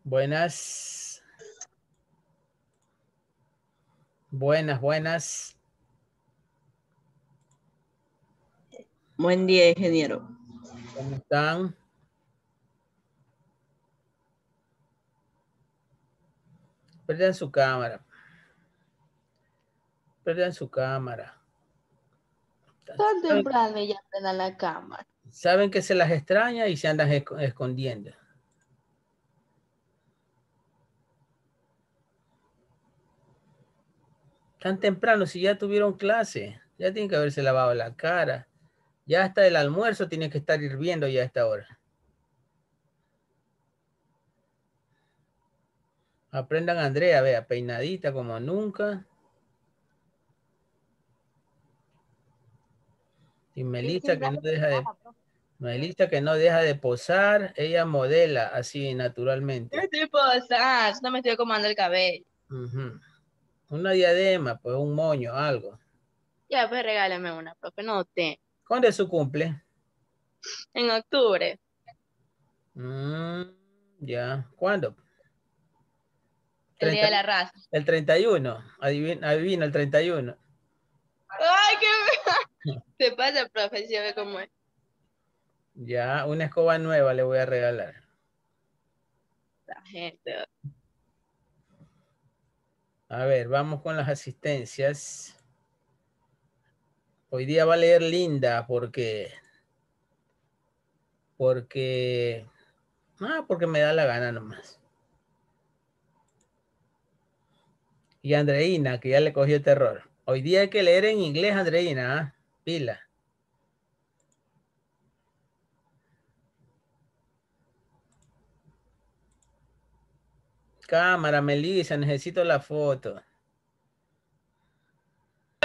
Buenas. Buenas, buenas. Buen día, ingeniero. ¿Cómo están? Prendan su cámara. Prendan su cámara. Tan temprano y ya prendan la cámara. Saben que se las extraña y se andan escondiendo. Tan temprano, si ya tuvieron clase, ya tienen que haberse lavado la cara. Ya hasta el almuerzo tiene que estar hirviendo ya a esta hora. Aprendan a Andrea, vea, peinadita como nunca. Y Melissa que no deja de... Melissa que no deja de posar, ella modela así naturalmente. No estoy posando, no me estoy acomodando el cabello. Una diadema, pues un moño, algo. Ya, pues regálame una, profe, no te. ¿Cuándo es su cumple? En octubre. Ya, ¿cuándo? El día de la raza. El 31, adivina el 31. ¡Ay, qué te pasa, profe! Si ve cómo es. Ya, una escoba nueva le voy a regalar. La gente. A ver, vamos con las asistencias. Hoy día va a leer Linda porque me da la gana nomás. Y Andreina, que ya le cogió terror. Hoy día hay que leer en inglés, Andreina, ¿ah? Pila. Cámara, Melissa, necesito la foto.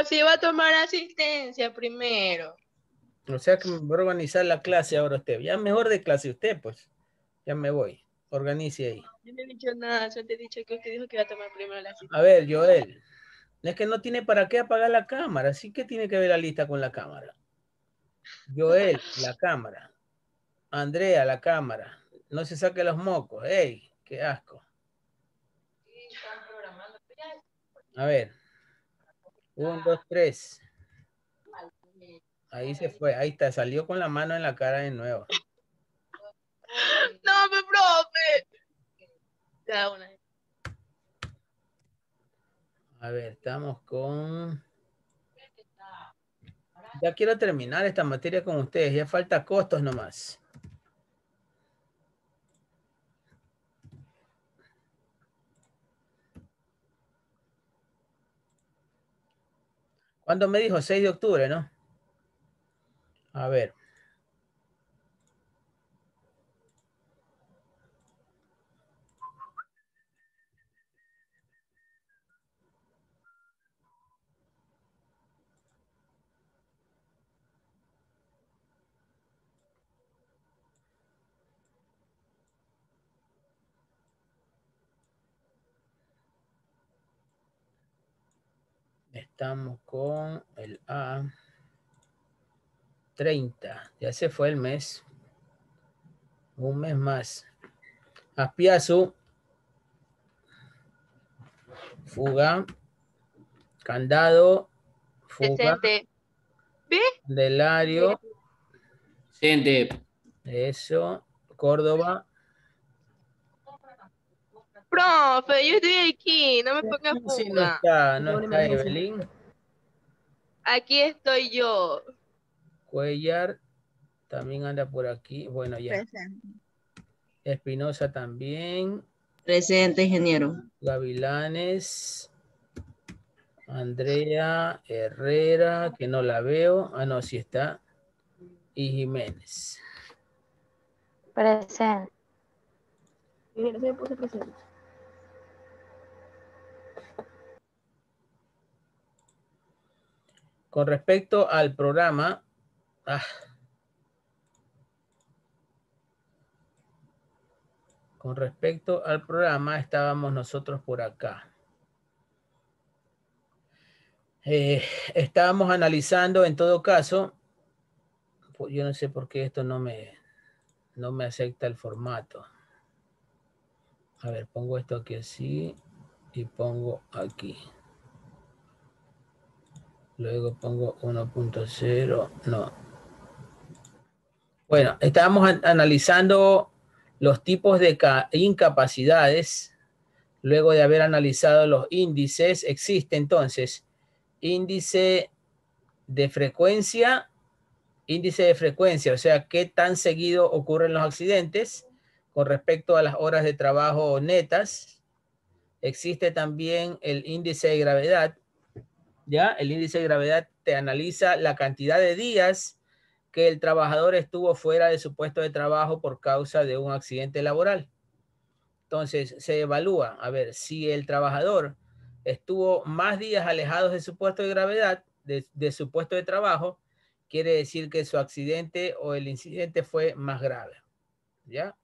Si va a tomar asistencia primero. O sea que me voy a organizar la clase ahora usted. Ya mejor de clase usted, pues. Ya me voy. Organice ahí. Yo no he dicho nada, yo te he dicho que usted dijo que iba a tomar primero la asistencia. A ver, Joel. Es que no tiene para qué apagar la cámara. Así que tiene que ver la lista con la cámara. Joel, la cámara. Andrea, la cámara. No se saque los mocos. ¡Ey! ¡Qué asco! A ver. 1, 2, 3. Ahí se fue. Ahí está. Salió con la mano en la cara de nuevo. No, mi profe. Cada una. A ver, estamos con... Ya quiero terminar esta materia con ustedes. Ya falta costos nomás. ¿Cuándo me dijo? 6 de octubre, ¿no? A ver. Estamos con el A. 30. Ya se fue el mes. Un mes más. Aspiazu. Fuga. Candado. Fuga. Presente. ¿Ve? Candelario. Presente. Eso. Córdoba. Profe, yo estoy aquí, no me ponga Sí, no fuga. está, no está Evelyn. Aquí estoy yo. Cuellar. También anda por aquí. Bueno, ya. Presente. Espinosa también. Presente, ingeniero. Gavilanes. Andrea Herrera, que no la veo. Ah, no, sí está. Y Jiménez. Presente. Mira, se me puso presente. Con respecto al programa, con respecto al programa, estábamos nosotros por acá. Estábamos analizando, en todo caso, pues yo no sé por qué esto no me acepta el formato. A ver, pongo esto aquí así y pongo aquí. Luego pongo 1.0, no. Bueno, estábamos analizando los tipos de incapacidades. Luego de haber analizado los índices, existe entonces índice de frecuencia, o sea, qué tan seguido ocurren los accidentes con respecto a las horas de trabajo netas. Existe también el índice de gravedad. ¿Ya? El índice de gravedad te analiza la cantidad de días que el trabajador estuvo fuera de su puesto de trabajo por causa de un accidente laboral. Entonces, se evalúa, a ver, si el trabajador estuvo más días alejados de su puesto de gravedad, de su puesto de trabajo, quiere decir que su accidente o el incidente fue más grave, ¿ya?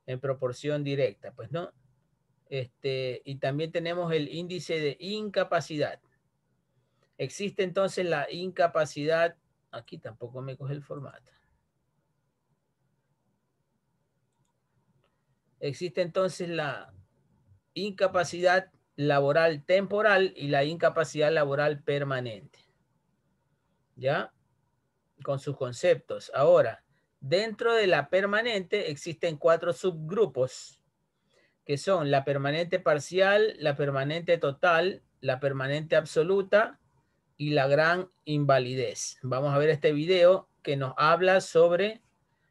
En proporción directa, pues, ¿no? Y también tenemos el índice de incapacidad. Existe entonces la incapacidad. Aquí tampoco me coge el formato. Existe entonces la incapacidad laboral temporal y la incapacidad laboral permanente. ¿Ya? Con sus conceptos. Ahora, dentro de la permanente existen 4 subgrupos, que son la permanente parcial, la permanente total, la permanente absoluta y la gran invalidez. Vamos a ver este video que nos habla sobre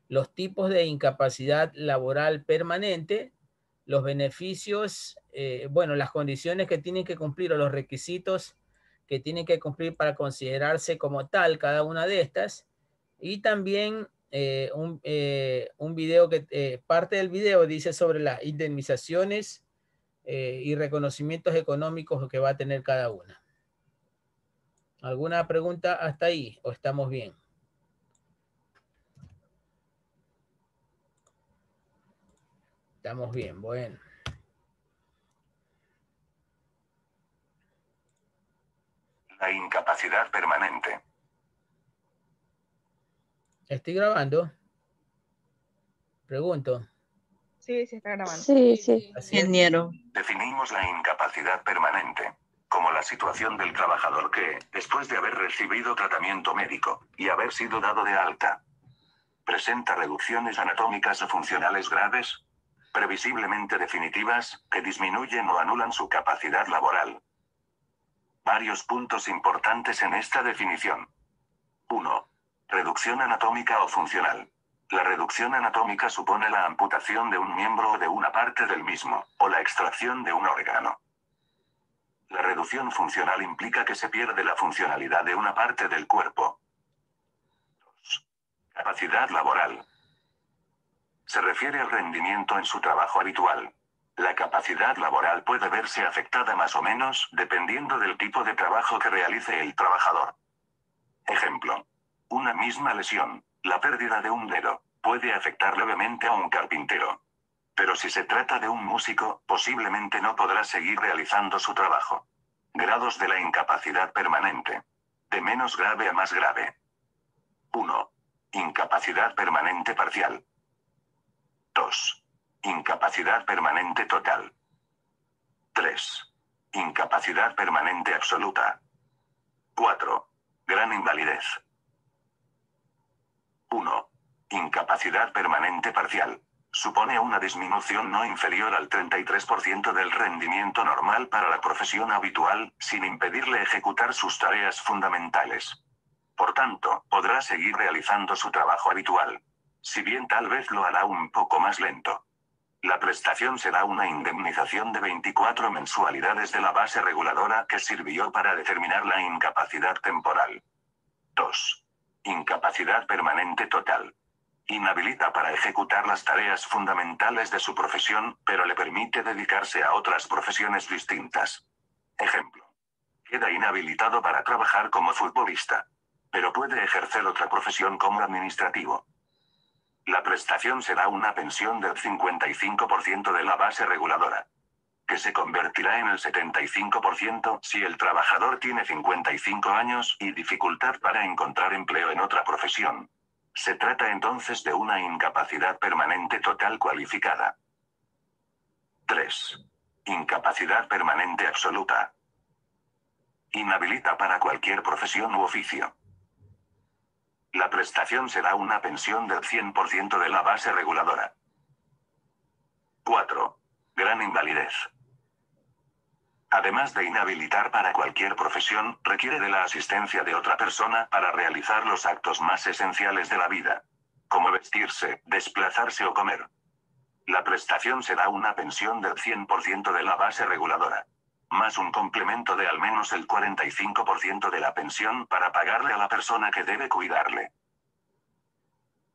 los tipos de incapacidad laboral permanente, los beneficios, bueno, las condiciones que tienen que cumplir o los requisitos que tienen que cumplir para considerarse como tal cada una de estas. Y también un video que parte del video dice sobre las indemnizaciones y reconocimientos económicos que va a tener cada una. ¿Alguna pregunta hasta ahí o estamos bien? Estamos bien, bueno. La incapacidad permanente. ¿Estoy grabando? Pregunto. Sí, se está grabando. Sí, Así es. ingeniero. Definimos la incapacidad permanente como la situación del trabajador que, después de haber recibido tratamiento médico y haber sido dado de alta, presenta reducciones anatómicas o funcionales graves, previsiblemente definitivas, que disminuyen o anulan su capacidad laboral. Varios puntos importantes en esta definición. 1. Reducción anatómica o funcional. La reducción anatómica supone la amputación de un miembro o de una parte del mismo, o la extracción de un órgano. La reducción funcional implica que se pierde la funcionalidad de una parte del cuerpo. 2. Capacidad laboral. Se refiere al rendimiento en su trabajo habitual. La capacidad laboral puede verse afectada más o menos, dependiendo del tipo de trabajo que realice el trabajador. Ejemplo. Una misma lesión, la pérdida de un dedo, puede afectar levemente a un carpintero. Pero si se trata de un músico, posiblemente no podrá seguir realizando su trabajo. Grados de la incapacidad permanente. De menos grave a más grave. 1. Incapacidad permanente parcial. 2. Incapacidad permanente total. 3. Incapacidad permanente absoluta. 4. Gran invalidez. 1. Incapacidad permanente parcial. Supone una disminución no inferior al 33% del rendimiento normal para la profesión habitual, sin impedirle ejecutar sus tareas fundamentales. Por tanto, podrá seguir realizando su trabajo habitual. Si bien tal vez lo hará un poco más lento. La prestación será una indemnización de 24 mensualidades de la base reguladora que sirvió para determinar la incapacidad temporal. 2. Incapacidad permanente total. Inhabilita para ejecutar las tareas fundamentales de su profesión, pero le permite dedicarse a otras profesiones distintas. Ejemplo. Queda inhabilitado para trabajar como futbolista, pero puede ejercer otra profesión como administrativo. La prestación será una pensión del 55% de la base reguladora, que se convertirá en el 75% si el trabajador tiene 55 años y dificultad para encontrar empleo en otra profesión. Se trata entonces de una incapacidad permanente total cualificada. 3. Incapacidad permanente absoluta. Inhabilita para cualquier profesión u oficio. La prestación será una pensión del 100% de la base reguladora. 4. Gran invalidez. Además de inhabilitar para cualquier profesión, requiere de la asistencia de otra persona para realizar los actos más esenciales de la vida, como vestirse, desplazarse o comer. La prestación será una pensión del 100% de la base reguladora, más un complemento de al menos el 45% de la pensión para pagarle a la persona que debe cuidarle.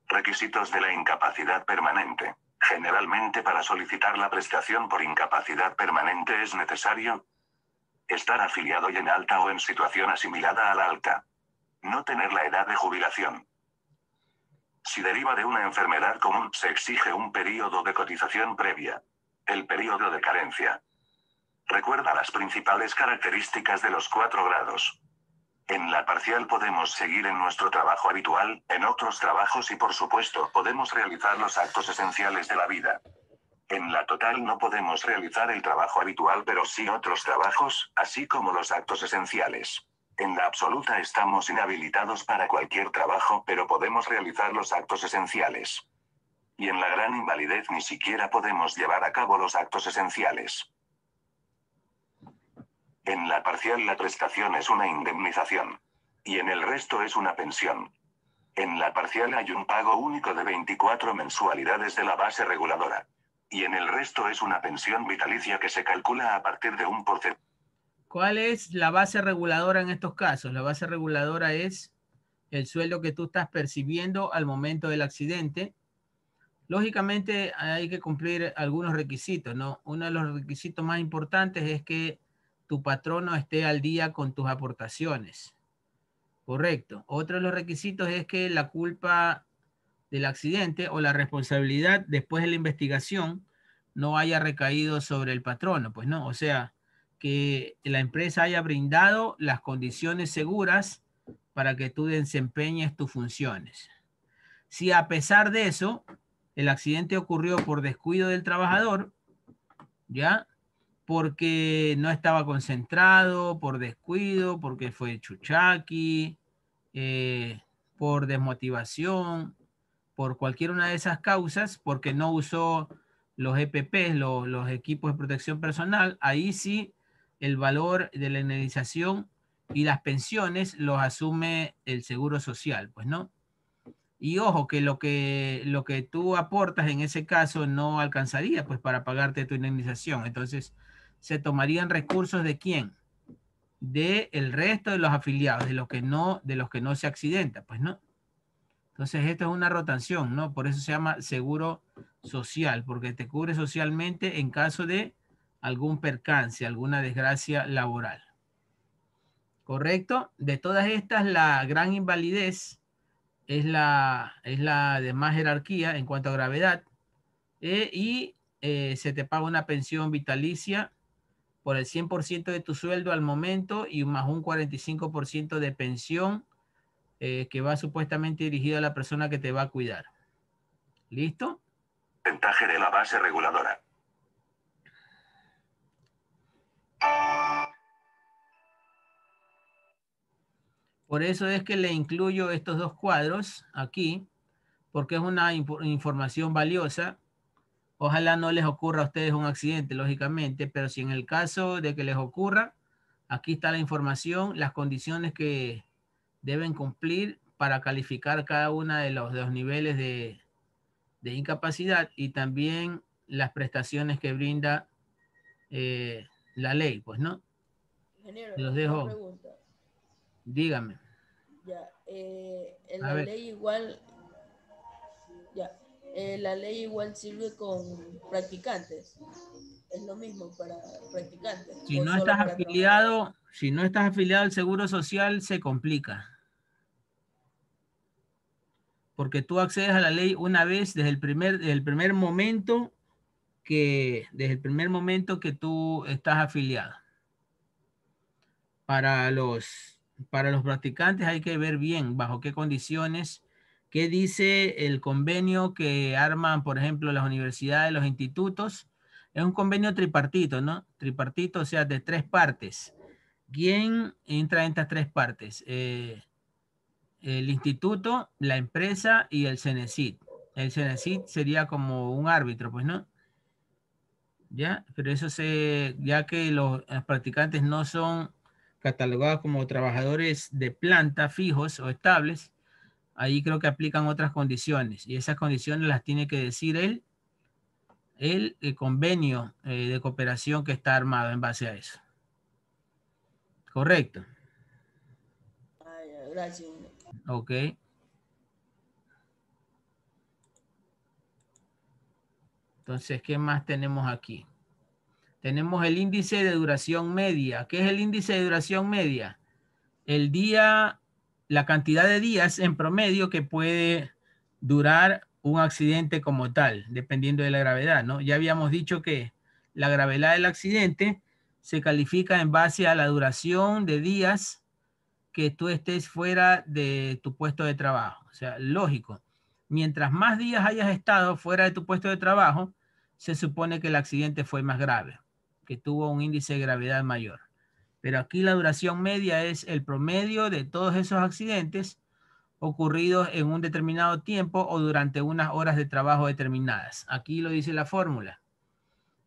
Requisitos de la incapacidad permanente. Generalmente para solicitar la prestación por incapacidad permanente es necesario estar afiliado y en alta o en situación asimilada a la alta. No tener la edad de jubilación. Si deriva de una enfermedad común, se exige un período de cotización previa. El período de carencia. Recuerda las principales características de los 4 grados. En la parcial podemos seguir en nuestro trabajo habitual, en otros trabajos y por supuesto podemos realizar los actos esenciales de la vida. En la total no podemos realizar el trabajo habitual pero sí otros trabajos, así como los actos esenciales. En la absoluta estamos inhabilitados para cualquier trabajo pero podemos realizar los actos esenciales. Y en la gran invalidez ni siquiera podemos llevar a cabo los actos esenciales. En la parcial la prestación es una indemnización. Y en el resto es una pensión. En la parcial hay un pago único de 24 mensualidades de la base reguladora. Y en el resto es una pensión vitalicia que se calcula a partir de un porcentaje. ¿Cuál es la base reguladora en estos casos? La base reguladora es el sueldo que tú estás percibiendo al momento del accidente. Lógicamente hay que cumplir algunos requisitos, ¿no? Uno de los requisitos más importantes es que tu patrono esté al día con tus aportaciones. Correcto. Otro de los requisitos es que la culpa del accidente o la responsabilidad después de la investigación no haya recaído sobre el patrono, pues no, o sea, que la empresa haya brindado las condiciones seguras para que tú desempeñes tus funciones. Si a pesar de eso, el accidente ocurrió por descuido del trabajador, ¿ya? Porque no estaba concentrado, por descuido, porque fue chuchaqui, por desmotivación, por cualquier una de esas causas, porque no usó los EPP, los equipos de protección personal, ahí sí el valor de la indemnización y las pensiones los asume el Seguro Social, pues, ¿no? Y ojo, que lo que tú aportas en ese caso no alcanzaría, pues, para pagarte tu indemnización. Entonces, se tomarían recursos ¿de quién? De el resto de los afiliados, de los que no se accidenta, pues, ¿no? Entonces, esto es una rotación, ¿no? Por eso se llama seguro social, porque te cubre socialmente en caso de algún percance, alguna desgracia laboral. ¿Correcto? De todas estas, la gran invalidez es la de más jerarquía en cuanto a gravedad y se te paga una pensión vitalicia por el 100% de tu sueldo al momento y más un 45% de pensión que va supuestamente dirigido a la persona que te va a cuidar. ¿Listo? Porcentaje de la base reguladora. Por eso es que le incluyo estos 2 cuadros aquí, porque es una información valiosa. Ojalá no les ocurra a ustedes un accidente, lógicamente, pero si en el caso de que les ocurra, aquí está la información, las condiciones que deben cumplir para calificar cada una de los niveles de incapacidad y también las prestaciones que brinda la ley, pues, ¿no? Ingeniero, Los una dejo. pregunta. Dígame. Ya, en A la ver. ley igual, ya, la ley igual sirve con practicantes. Es lo mismo para practicantes. Si o no solo estás para afiliado, si no estás afiliado al Seguro Social, se complica. Porque tú accedes a la ley una vez desde el primer momento que tú estás afiliado. Para los practicantes hay que ver bien bajo qué condiciones, qué dice el convenio que arman, por ejemplo, las universidades, los institutos, Es un convenio tripartito, ¿no? Tripartito, o sea, de 3 partes. ¿Quién entra en estas 3 partes? El instituto, la empresa y el CENESID. El CENESID sería como un árbitro, pues, ¿no? ¿Ya? Pero eso ya que los practicantes no son catalogados como trabajadores de planta fijos o estables, ahí creo que aplican otras condiciones y esas condiciones las tiene que decir el convenio de cooperación que está armado en base a eso. Correcto. Gracias. Ok. Entonces, ¿qué más tenemos aquí? Tenemos el índice de duración media. ¿Qué es el índice de duración media? El día, la cantidad de días en promedio que puede durar un accidente como tal, dependiendo de la gravedad, ¿no? Ya habíamos dicho que la gravedad del accidente se califica en base a la duración de días que tú estés fuera de tu puesto de trabajo. O sea, lógico. Mientras más días hayas estado fuera de tu puesto de trabajo, se supone que el accidente fue más grave, que tuvo un índice de gravedad mayor. Pero aquí la duración media es el promedio de todos esos accidentes ocurridos en un determinado tiempo o durante unas horas de trabajo determinadas. Aquí lo dice la fórmula.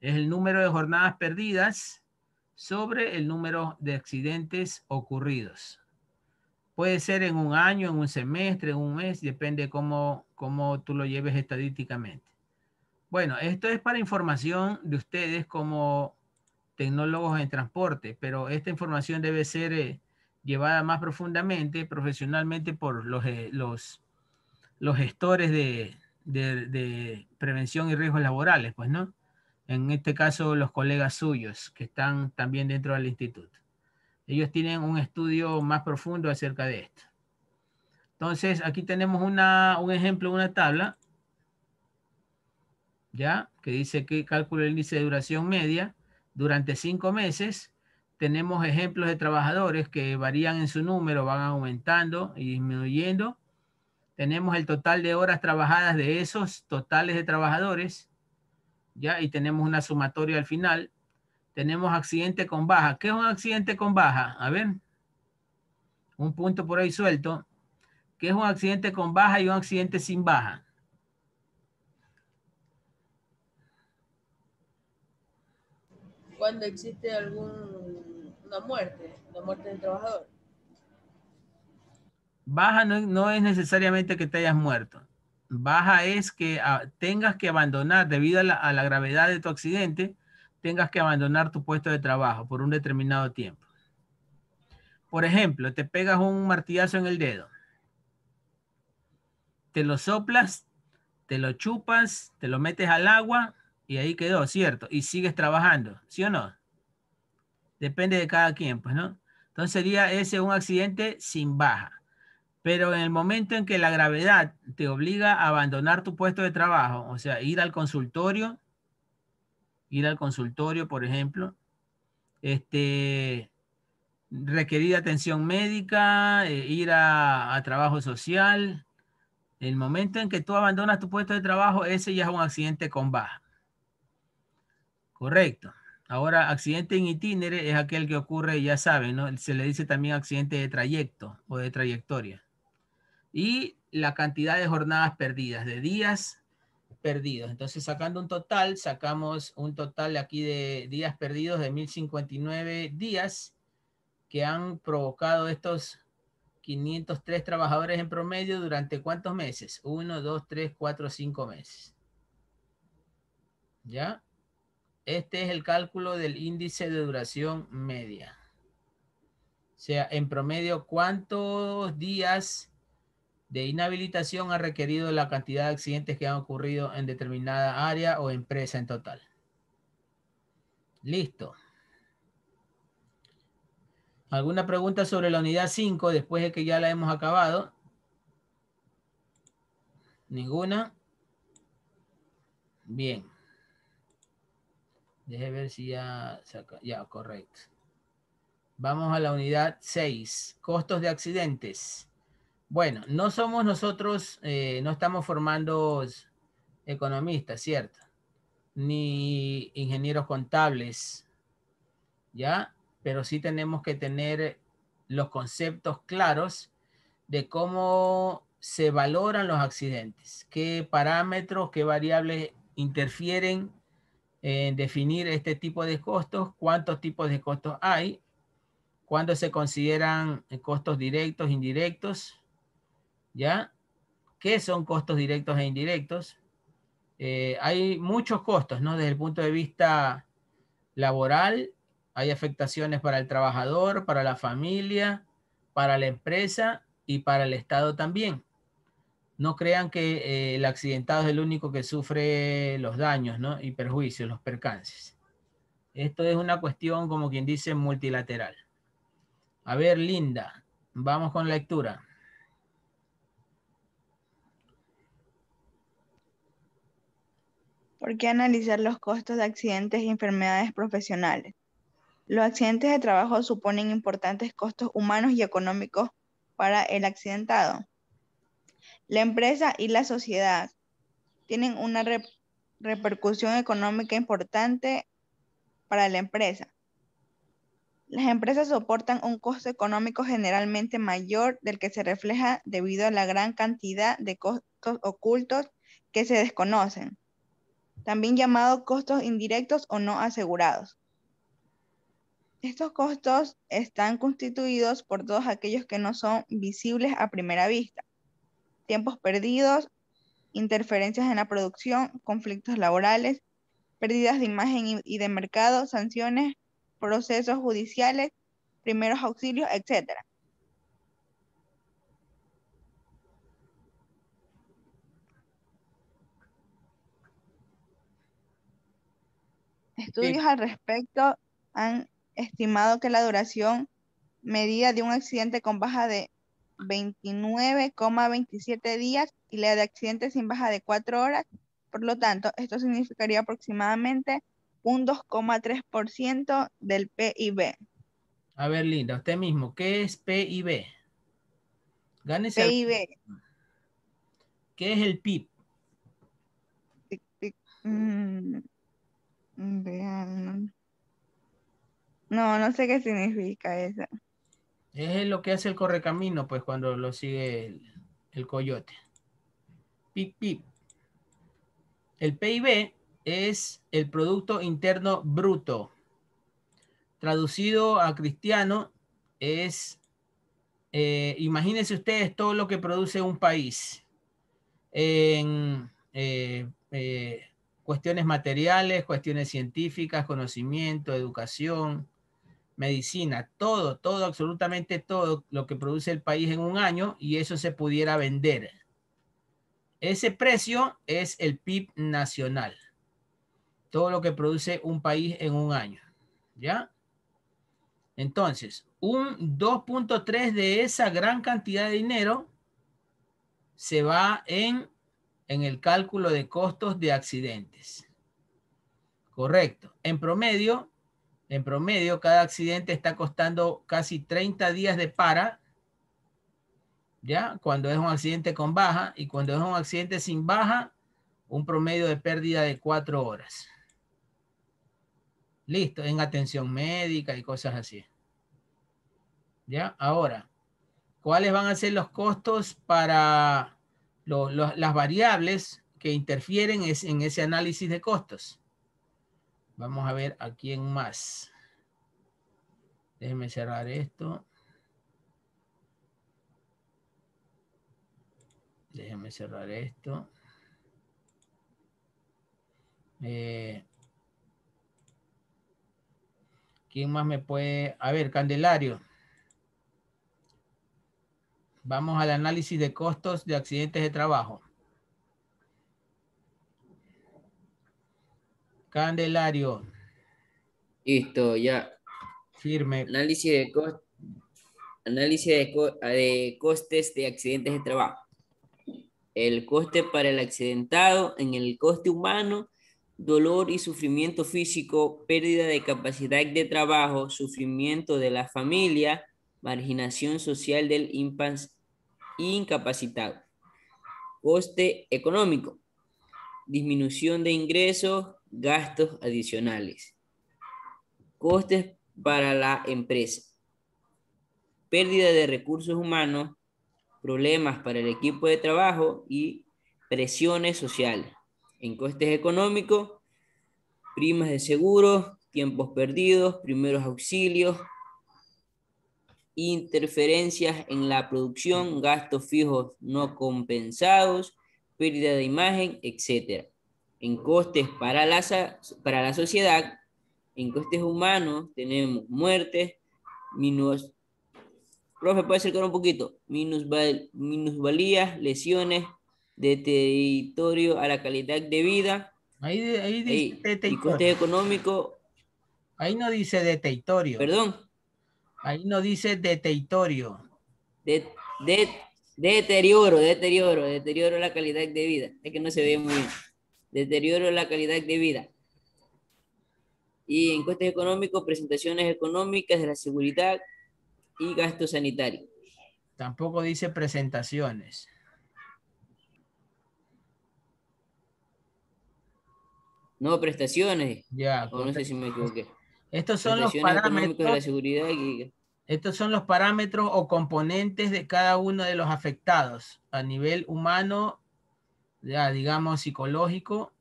Es el número de jornadas perdidas sobre el número de accidentes ocurridos. Puede ser en un año, en un semestre, en un mes, depende cómo tú lo lleves estadísticamente. Bueno, esto es para información de ustedes como tecnólogos en transporte, pero esta información debe ser llevada más profundamente, profesionalmente por los gestores de prevención y riesgos laborales, pues, ¿no? En este caso, los colegas suyos que están también dentro del instituto. Ellos tienen un estudio más profundo acerca de esto. Entonces, aquí tenemos un ejemplo, una tabla, ¿ya? Que dice que calcula el índice de duración media durante 5 meses. Tenemos ejemplos de trabajadores que varían en su número, van aumentando y disminuyendo. Tenemos el total de horas trabajadas de esos totales de trabajadores, ¿ya? Y tenemos una sumatoria al final. Tenemos accidente con baja. ¿Qué es un accidente con baja? A ver, un punto por ahí suelto. ¿Qué es un accidente con baja y un accidente sin baja? Cuando existe una muerte del trabajador. Baja no es necesariamente que te hayas muerto. Baja es que tengas que abandonar, debido a la gravedad de tu accidente, tengas que abandonar tu puesto de trabajo por un determinado tiempo. Por ejemplo, te pegas un martillazo en el dedo. Te lo soplas, te lo chupas, te lo metes al agua y ahí quedó, ¿cierto? Y sigues trabajando, ¿sí o no? Depende de cada quien, pues, ¿no? Entonces sería ese un accidente sin baja. Pero en el momento en que la gravedad te obliga a abandonar tu puesto de trabajo, o sea, ir al consultorio, por ejemplo, requerir atención médica, ir a trabajo social, el momento en que tú abandonas tu puesto de trabajo, ese ya es un accidente con baja. Correcto. Ahora, accidente en itinere es aquel que ocurre, ya saben, ¿no? Se le dice también accidente de trayecto o de trayectoria. Y la cantidad de jornadas perdidas, de días perdidos. Entonces, sacando un total, sacamos un total aquí de días perdidos de 1059 días que han provocado estos 503 trabajadores en promedio durante ¿cuántos meses? 1, 2, 3, 4, 5 meses. ¿Ya? Este es el cálculo del índice de duración media. O sea, en promedio, ¿cuántos días de inhabilitación ha requerido la cantidad de accidentes que han ocurrido en determinada área o empresa en total? Listo. ¿Alguna pregunta sobre la unidad 5 después de que ya la hemos acabado? ¿Ninguna? Bien. Deje ver si ya saca. Ya, correcto. Vamos a la unidad 6. Costos de accidentes. Bueno, no somos nosotros, no estamos formando economistas, ¿cierto? ni ingenieros contables, ¿ya? Pero sí tenemos que tener los conceptos claros de cómo se valoran los accidentes, qué parámetros, qué variables interfieren en definir este tipo de costos, cuántos tipos de costos hay, cuándo se consideran costos directos, indirectos, ¿ya? ¿Qué son costos directos e indirectos? Hay muchos costos, ¿no? Desde el punto de vista laboral, hay afectaciones para el trabajador, para la familia, para la empresa y para el Estado también. No crean que el accidentado es el único que sufre los daños, ¿no? Y perjuicios, los percances. Esto es una cuestión, como quien dice, multilateral. A ver, Linda, vamos con la lectura. ¿Por qué analizar los costos de accidentes y enfermedades profesionales? Los accidentes de trabajo suponen importantes costos humanos y económicos para el accidentado. La empresa y la sociedad tienen una repercusión económica importante para la empresa. Las empresas soportan un costo económico generalmente mayor del que se refleja debido a la gran cantidad de costos ocultos que se desconocen, también llamados costos indirectos o no asegurados. Estos costos están constituidos por todos aquellos que no son visibles a primera vista: tiempos perdidos, interferencias en la producción, conflictos laborales, pérdidas de imagen y de mercado, sanciones, procesos judiciales, primeros auxilios, etc. Estudios al respecto han estimado que la duración medida de un accidente con baja de 29,27 días y la de accidentes sin baja de 4 horas. Por lo tanto, esto significaría aproximadamente un 2,3% del PIB. A ver, Linda, usted mismo, ¿qué es PIB? Gánese PIB. ¿Qué es el PIB? No sé qué significa eso. Es lo que hace el correcamino, pues, cuando lo sigue el coyote. PIB, PIB. El PIB es el Producto Interno Bruto. Traducido a cristiano es, imagínense ustedes todo lo que produce un país en cuestiones materiales, cuestiones científicas, conocimiento, educación, medicina, todo, absolutamente todo lo que produce el país en un año, y eso se pudiera vender. Ese precio es el PIB nacional. Todo lo que produce un país en un año, ¿ya? Entonces, un 2.3 de esa gran cantidad de dinero se va en el cálculo de costos de accidentes. Correcto. En promedio, cada accidente está costando casi 30 días de para, ¿ya? Cuando es un accidente con baja, y cuando es un accidente sin baja, un promedio de pérdida de 4 horas. Listo, en atención médica y cosas así. ¿Ya? Ahora, ¿cuáles van a ser los costos para las variables que interfieren en ese análisis de costos? Vamos a ver a quién más. Déjenme cerrar esto. Déjenme cerrar esto. ¿Quién más me puede? A ver, Candelario. Vamos al análisis de costos de accidentes de trabajo. Candelario. Listo, ya. Firme. Análisis de costes de accidentes de trabajo. El coste para el accidentado en el coste humano: dolor y sufrimiento físico, pérdida de capacidad de trabajo, sufrimiento de la familia, marginación social del incapacitado. Coste económico: disminución de ingresos, gastos adicionales. Costes para la empresa. Pérdida de recursos humanos, problemas para el equipo de trabajo y presiones sociales. En costes económicos, primas de seguro, tiempos perdidos, primeros auxilios, interferencias en la producción, gastos fijos no compensados, pérdida de imagen, etc. En costes para la sociedad, en costes humanos tenemos muertes, profe, puede acercar un poquito, minusvalías, lesiones, deterioro a la calidad de vida, Ahí dice y costes deteitorio. económicos, Ahí no dice deteitorio. perdón, Ahí no dice deteitorio. deterioro a la calidad de vida. Es que no se ve muy bien. Deterioro a la calidad de vida. Y en costes económicos, presentaciones económicas de la seguridad y gastos sanitarios. Tampoco dice presentaciones. No, prestaciones. Ya, O no sé si me equivoqué. estos son los Prestaciones económicas de la parámetros. seguridad y... Estos son los parámetros o componentes de cada uno de los afectados a nivel humano, ya digamos psicológico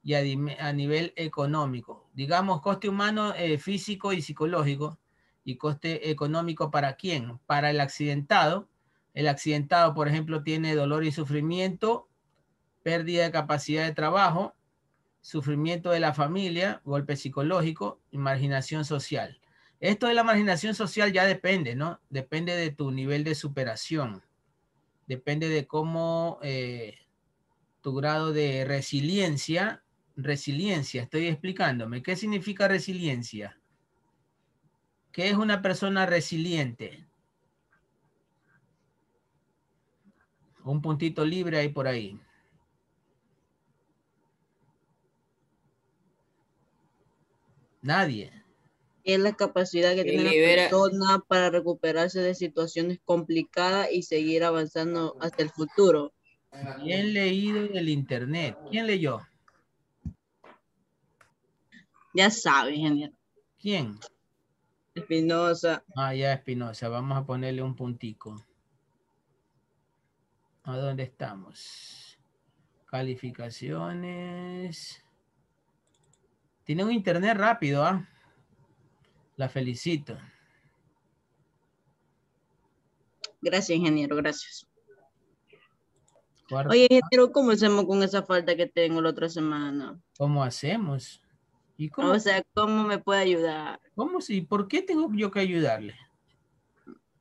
y a nivel económico. Digamos coste humano, físico y psicológico, y coste económico ¿para quién? Para el accidentado. El accidentado, por ejemplo, tiene dolor y sufrimiento, pérdida de capacidad de trabajo, sufrimiento de la familia, golpe psicológico y marginación social. Esto de la marginación social ya depende, ¿no? Depende de tu nivel de superación. Depende de cómo tu grado de resiliencia. Resiliencia, estoy explicándome. ¿Qué significa resiliencia? ¿Qué es una persona resiliente? Un puntito libre ahí por ahí. Nadie. Es la capacidad que tiene la persona para recuperarse de situaciones complicadas y seguir avanzando hasta el futuro. Bien leído del internet. ¿Quién leyó? Ya sabe, ingeniero. ¿Quién? Espinosa. Ah, ya Espinosa. Vamos a ponerle un puntico. ¿A dónde estamos? Calificaciones. Tiene un internet rápido, ¿ah? La felicito. Gracias, ingeniero, gracias. Cuarto. Oye, ingeniero, ¿cómo hacemos con esa falta que tengo la otra semana? ¿Cómo hacemos? ¿Y cómo? O sea, ¿cómo me puede ayudar? ¿Cómo si? ¿Por qué tengo yo que ayudarle?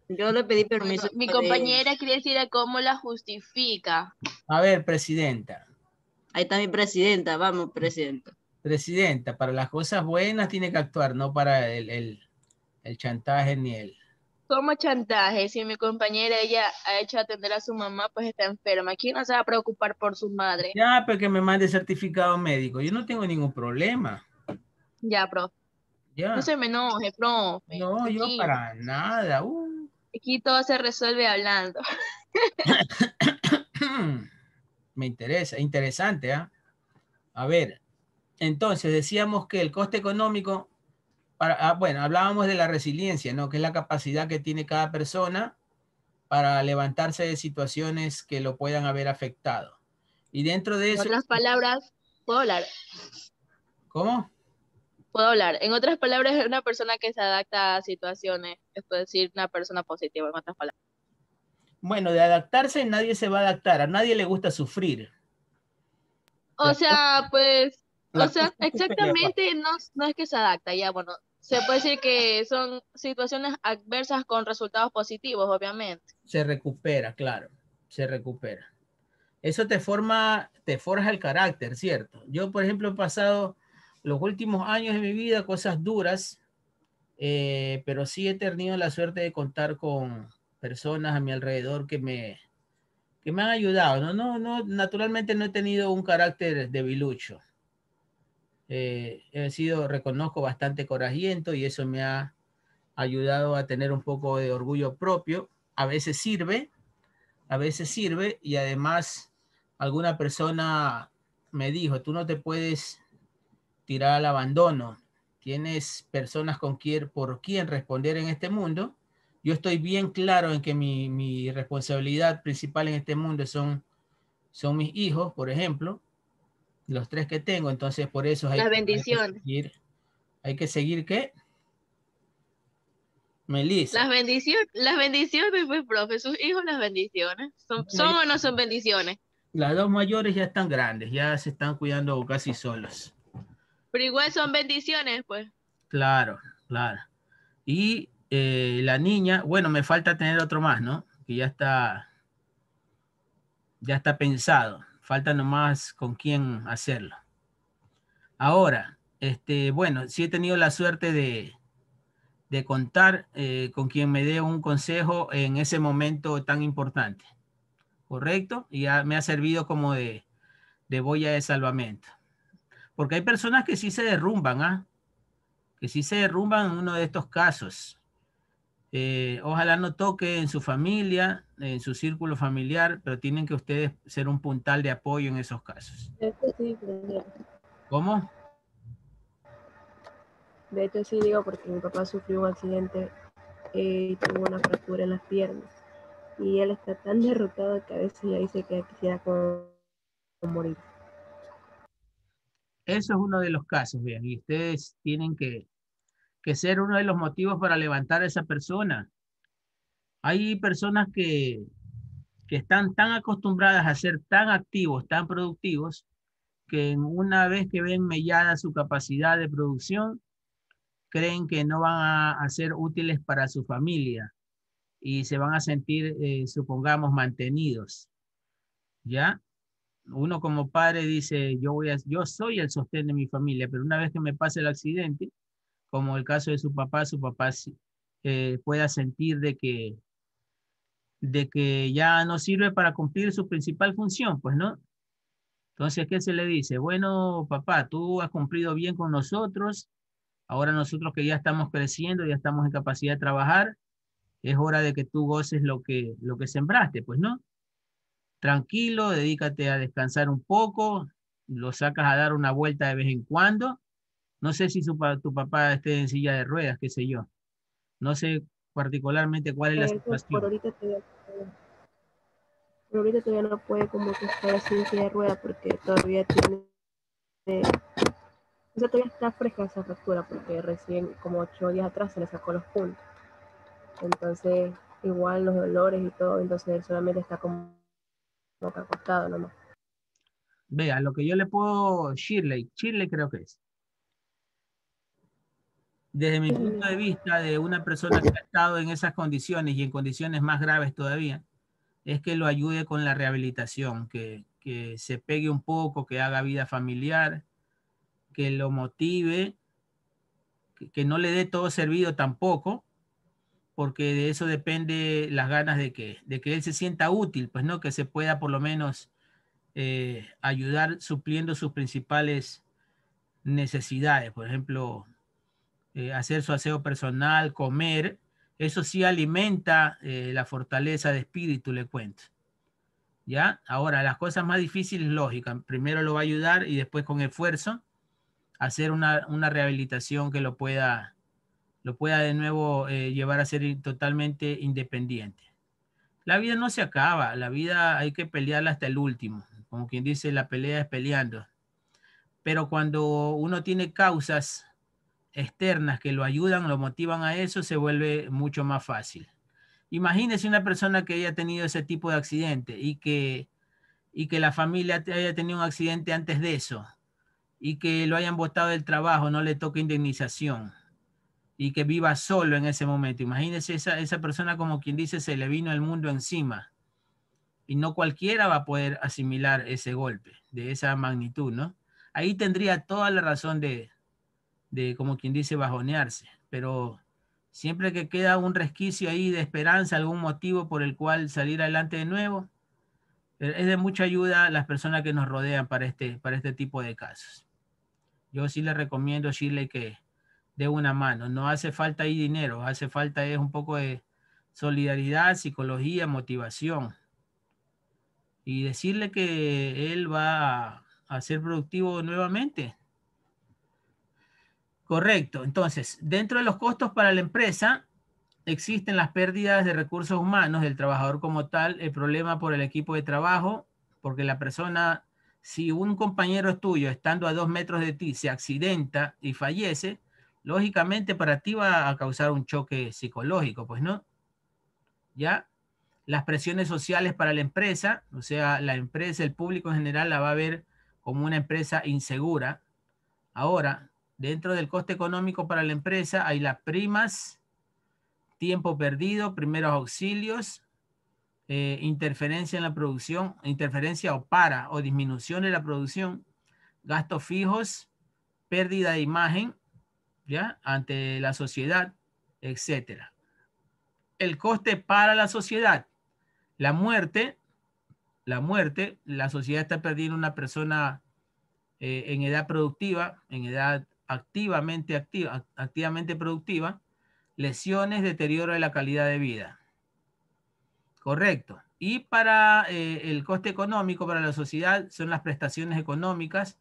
Yo le pedí permiso. Mi compañera quiere decir a cómo la justifica. A ver, presidenta. Ahí está mi presidenta, vamos, presidenta. Presidenta, para las cosas buenas tiene que actuar, no para el chantaje ni el... ¿Cómo chantaje? Si mi compañera, ella ha hecho atender a su mamá, pues está enferma. ¿Quién no se va a preocupar por su madre? Ya, pero que me mande certificado médico. Yo no tengo ningún problema. Ya, profe. Ya. No se me enoje, profe. No, yo Aquí, para nada. aquí todo se resuelve hablando. Me interesa, interesante, ¿ah? A ver, entonces decíamos que el coste económico, bueno, hablábamos de la resiliencia, ¿no? Que es la capacidad que tiene cada persona para levantarse de situaciones que lo puedan haber afectado. Y dentro de eso... En otras palabras, ¿puedo hablar? ¿Cómo? Puedo hablar. En otras palabras, es una persona que se adapta a situaciones. Es decir, una persona positiva, en otras palabras. Bueno, de adaptarse nadie se va a adaptar. A nadie le gusta sufrir. O sea, pues, La o sea, cosa es que exactamente no es que se adapta, ya, bueno, se puede decir que son situaciones adversas con resultados positivos, obviamente. se recupera, claro, se recupera. Eso te forja el carácter, ¿cierto? Yo, por ejemplo, he pasado los últimos años de mi vida cosas duras, pero sí he tenido la suerte de contar con personas a mi alrededor que me han ayudado. No, naturalmente no he tenido un carácter debilucho. Reconozco bastante corajiento y eso me ha ayudado a tener un poco de orgullo propio. A veces sirve y además alguna persona me dijo, tú no te puedes tirada al abandono, tienes personas por quien responder en este mundo. Yo estoy bien claro en que mi responsabilidad principal en este mundo son mis hijos, por ejemplo, los 3 que tengo. Entonces, por eso Las bendiciones. Hay que seguir, ¿qué? Melissa. Las bendiciones, pues, profe, sus hijos las bendiciones. ¿Son o no son bendiciones? Las 2 mayores ya están grandes, ya se están cuidando casi solos. Pero igual son bendiciones, pues. Claro, claro. Y la niña, bueno, me falta tener otro más, ¿no? Que ya está pensado. Falta nomás con quién hacerlo. Ahora, bueno, sí he tenido la suerte de contar con quien me dé un consejo en ese momento tan importante. ¿Correcto? Y ya me ha servido como de boya de salvamento. Porque hay personas que sí se derrumban, ¿ah? Que sí se derrumban en uno de estos casos. Ojalá no toque en su familia, en su círculo familiar, pero tienen que ustedes ser un puntal de apoyo en esos casos. Sí, ¿Cómo? de hecho sí digo porque mi papá sufrió un accidente y tuvo una fractura en las piernas y él está tan derrotado que a veces ya dice que quisiera morir. Eso es uno de los casos, vean, y ustedes tienen que ser uno de los motivos para levantar a esa persona. Hay personas que están tan acostumbradas a ser tan activos, tan productivos, que una vez que ven mellada su capacidad de producción, creen que no van a ser útiles para su familia y se van a sentir, supongamos, mantenidos. ¿Ya? Uno como padre dice, yo soy el sostén de mi familia, pero una vez que me pase el accidente, como el caso de su papá pueda sentir de que ya no sirve para cumplir su principal función, pues, ¿no? Entonces, ¿qué se le dice? Bueno, papá, tú has cumplido bien con nosotros, ahora nosotros que ya estamos creciendo, ya estamos en capacidad de trabajar, es hora de que tú goces lo que sembraste, pues, ¿no? Tranquilo, dedícate a descansar un poco, lo sacas a dar una vuelta de vez en cuando. No sé si tu papá esté en silla de ruedas, qué sé yo. No sé particularmente cuál es la situación. Por ahorita todavía no puede como que estar así en silla de ruedas porque todavía tiene... O sea, todavía está fresca esa fractura porque recién como 8 días atrás se le sacó los puntos. Entonces, igual los dolores y todo, entonces él solamente está como que acostado nomás. Vea, lo que yo le puedo, Shirley creo que es. Desde mi punto de vista de una persona que ha estado en esas condiciones y en condiciones más graves todavía, es que lo ayude con la rehabilitación, que se pegue un poco, que haga vida familiar, que lo motive, que no le dé todo servido tampoco, porque de eso depende las ganas de que él se sienta útil, pues no, que se pueda por lo menos ayudar supliendo sus principales necesidades, por ejemplo, hacer su aseo personal, comer, eso sí alimenta la fortaleza de espíritu, le cuento. ¿Ya? Ahora, las cosas más difíciles, lógica, primero lo va a ayudar y después con esfuerzo hacer una rehabilitación que lo pueda de nuevo llevar a ser totalmente independiente. La vida no se acaba, la vida hay que pelearla hasta el último, como quien dice, la pelea es peleando. Pero cuando uno tiene causas externas que lo ayudan, lo motivan a eso, se vuelve mucho más fácil. Imagínese una persona que haya tenido ese tipo de accidente y que la familia haya tenido un accidente antes de eso y que lo hayan botado del trabajo, no le toque indemnización y que viva solo en ese momento. Imagínese esa persona, como quien dice, se le vino el mundo encima y no cualquiera va a poder asimilar ese golpe de esa magnitud, ¿no? Ahí tendría toda la razón de como quien dice, bajonearse, pero siempre que queda un resquicio ahí de esperanza, algún motivo por el cual salir adelante de nuevo, es de mucha ayuda a las personas que nos rodean para este tipo de casos. Yo sí le recomiendo, Shirley, que dé una mano. No hace falta ahí dinero, hace falta es un poco de solidaridad, psicología, motivación. Y decirle que él va a ser productivo nuevamente. Correcto. Entonces, dentro de los costos para la empresa, existen las pérdidas de recursos humanos del trabajador como tal, el problema por el equipo de trabajo, porque la persona, si un compañero tuyo estando a 2 metros de ti se accidenta y fallece, lógicamente para ti va a causar un choque psicológico, pues, ¿no? ¿Ya? Las presiones sociales para la empresa, o sea, la empresa, el público en general la va a ver como una empresa insegura. Ahora, dentro del coste económico para la empresa hay las primas, tiempo perdido, primeros auxilios, interferencia en la producción, interferencia o para o disminución de la producción, gastos fijos, pérdida de imagen, ¿ya? Ante la sociedad, etcétera. El coste para la sociedad, la muerte, la sociedad está perdiendo una persona en edad productiva, en edad activamente productiva, lesiones, deterioro de la calidad de vida. Correcto. Y para el coste económico para la sociedad son las prestaciones económicas,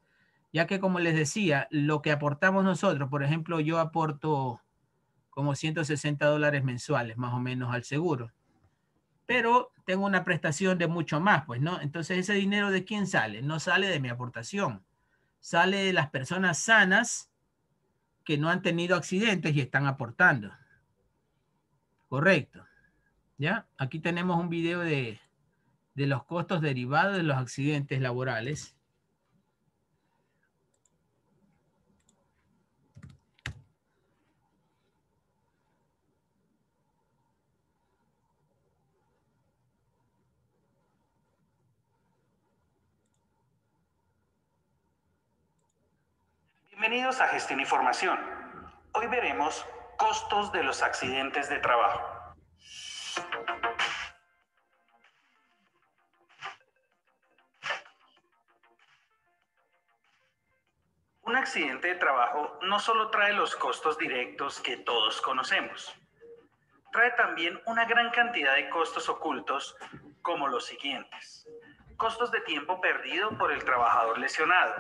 ya que como les decía, lo que aportamos nosotros, por ejemplo, yo aporto como $160 mensuales más o menos al seguro, pero tengo una prestación de mucho más, pues, ¿no? Entonces, ¿ese dinero de quién sale? No sale de mi aportación, sale de las personas sanas que no han tenido accidentes y están aportando. Correcto. ¿Ya? Aquí tenemos un video de los costos derivados de los accidentes laborales. Bienvenidos a Gestión y Formación. Hoy veremos costos de los accidentes de trabajo. Un accidente de trabajo no solo trae los costos directos que todos conocemos, trae también una gran cantidad de costos ocultos como los siguientes. Costos de tiempo perdido por el trabajador lesionado.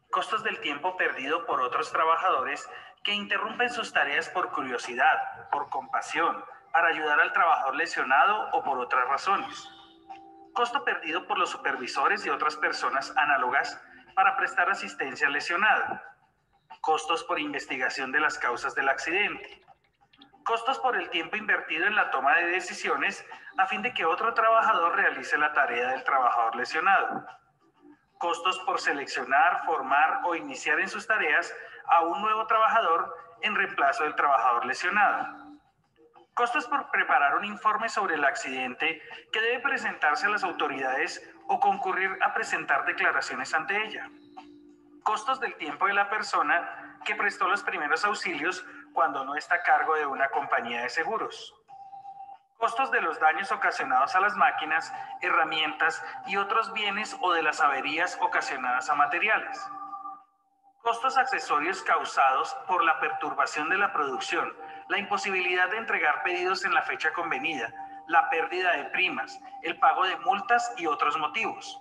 Costos del tiempo perdido por otros trabajadores que interrumpen sus tareas por curiosidad, por compasión, para ayudar al trabajador lesionado o por otras razones. Costo perdido por los supervisores y otras personas análogas para prestar asistencia al lesionado. Costos por investigación de las causas del accidente. Costos por el tiempo invertido en la toma de decisiones a fin de que otro trabajador realice la tarea del trabajador lesionado. Costos por seleccionar, formar o iniciar en sus tareas a un nuevo trabajador en reemplazo del trabajador lesionado. Costos por preparar un informe sobre el accidente que debe presentarse a las autoridades o concurrir a presentar declaraciones ante ella. Costos del tiempo de la persona que prestó los primeros auxilios cuando no está a cargo de una compañía de seguros. Costos de los daños ocasionados a las máquinas, herramientas y otros bienes o de las averías ocasionadas a materiales. Costos accesorios causados por la perturbación de la producción, la imposibilidad de entregar pedidos en la fecha convenida, la pérdida de primas, el pago de multas y otros motivos.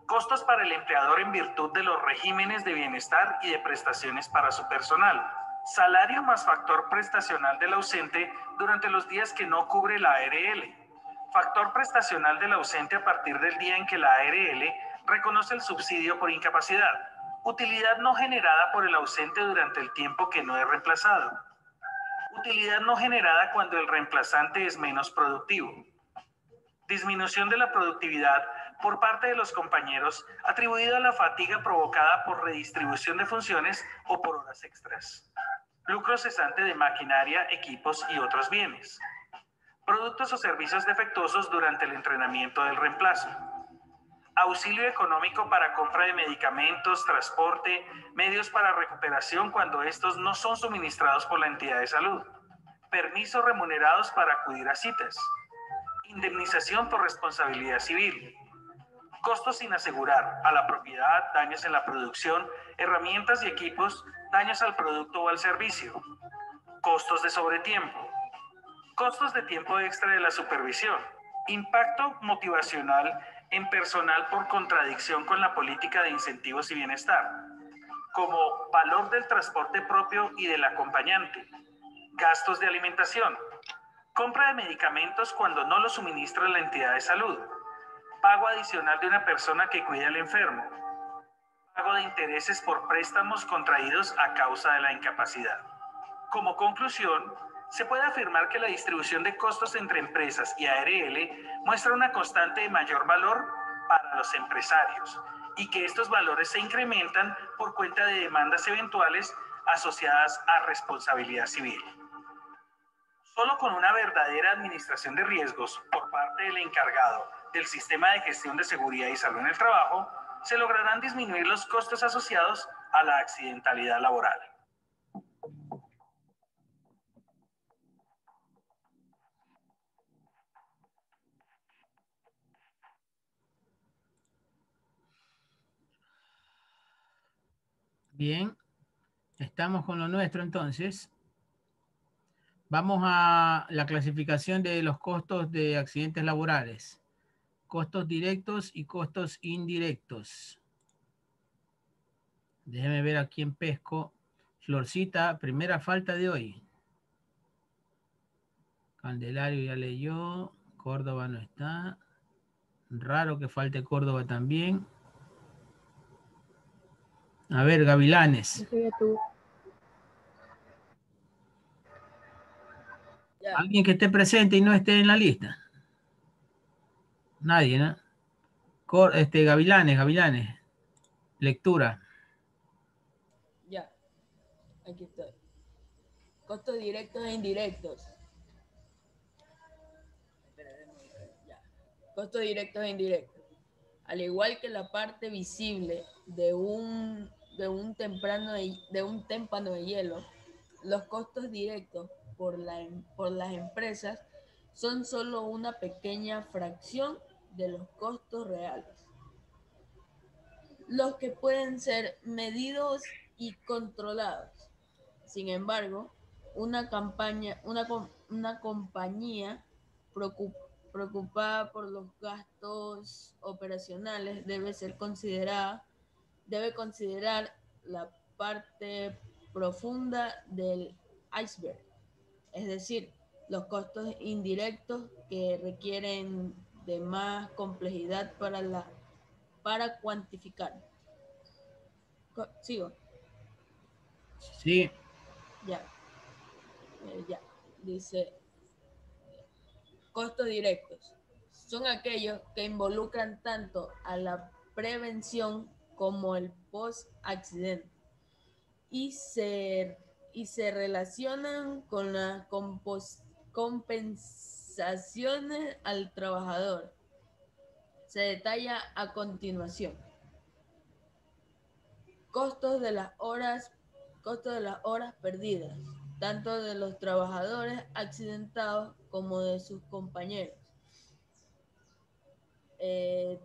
Costos para el empleador en virtud de los regímenes de bienestar y de prestaciones para su personal. Salario más factor prestacional del ausente durante los días que no cubre la ARL. Factor prestacional del ausente a partir del día en que la ARL reconoce el subsidio por incapacidad. Utilidad no generada por el ausente durante el tiempo que no es reemplazado. Utilidad no generada cuando el reemplazante es menos productivo. Disminución de la productividad por parte de los compañeros atribuida a la fatiga provocada por redistribución de funciones o por horas extras. Lucro cesante de maquinaria, equipos y otros bienes. Productos o servicios defectuosos durante el entrenamiento del reemplazo. Auxilio económico para compra de medicamentos, transporte, medios para recuperación cuando estos no son suministrados por la entidad de salud. Permisos remunerados para acudir a citas. Indemnización por responsabilidad civil. Costos sin asegurar a la propiedad, daños en la producción, herramientas y equipos, daños al producto o al servicio. Costos de sobretiempo. Costos de tiempo extra de la supervisión. Impacto motivacional en personal por contradicción con la política de incentivos y bienestar. como valor del transporte propio y del acompañante, gastos de alimentación, compra de medicamentos cuando no los suministra la entidad de salud, pago adicional de una persona que cuida al enfermo, pago de intereses por préstamos contraídos a causa de la incapacidad. Como conclusión, se puede afirmar que la distribución de costos entre empresas y ARL muestra una constante de mayor valor para los empresarios y que estos valores se incrementan por cuenta de demandas eventuales asociadas a responsabilidad civil. Solo con una verdadera administración de riesgos por parte del encargado del sistema de gestión de seguridad y salud en el trabajo, se lograrán disminuir los costos asociados a la accidentalidad laboral. Bien, estamos con lo nuestro entonces. Vamos a la clasificación de los costos de accidentes laborales. Costos directos y costos indirectos. Déjeme ver aquí en Pesco. Florcita, primera falta de hoy. Candelario ya leyó. Córdoba no está. Raro que falte Córdoba también. A ver, Gavilanes. ¿Alguien que esté presente y no esté en la lista? Nadie, ¿no? Gavilanes. Lectura. Ya, aquí estoy. Costos directos e indirectos. Ya. Costos directos e indirectos. Al igual que la parte visible de un témpano de hielo, los costos directos por las empresas son solo una pequeña fracción de los costos reales, los que pueden ser medidos y controlados. Sin embargo, una compañía preocupada por los gastos operacionales debe considerar la parte profunda del iceberg, es decir, los costos indirectos que requieren de más complejidad para cuantificar. ¿Sigo? Sí. Ya. Dice, costos directos son aquellos que involucran tanto a la prevención como el post-accidente y se relacionan con las compensaciones al trabajador. Se detalla a continuación. Costos de las horas perdidas, tanto de los trabajadores accidentados como de sus compañeros.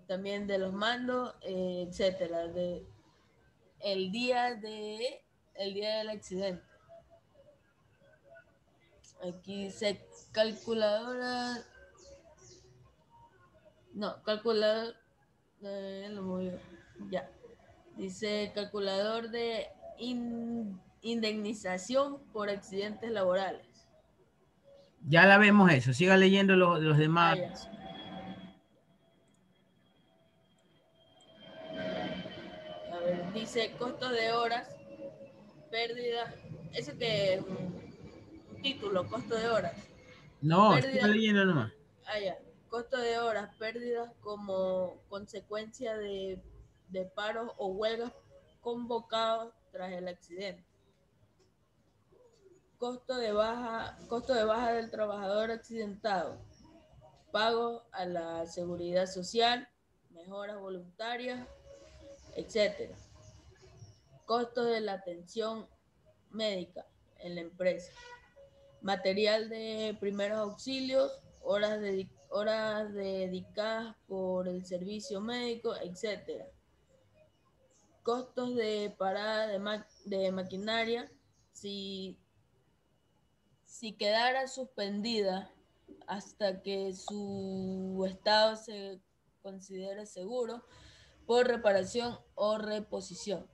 También de los mandos, etcétera, el día del accidente. Aquí dice calculadora. No, calculador. Lo movió. Ya. Dice calculador de indemnización por accidentes laborales. Ya la vemos eso. Siga leyendo los demás. A ver, dice costos de horas, pérdida. Eso que es un título, costo de horas. No, siga leyendo nomás. Ya. Costo de horas, pérdidas como consecuencia de paros o huelgas convocados tras el accidente. Costo de baja del trabajador accidentado. Pago a la seguridad social, mejoras voluntarias, etc. Costo de la atención médica en la empresa. Material de primeros auxilios, horas dedicadas por el servicio médico, etc. Costos de parada de maquinaria, si quedara suspendida hasta que su estado se considere seguro por reparación o reposición.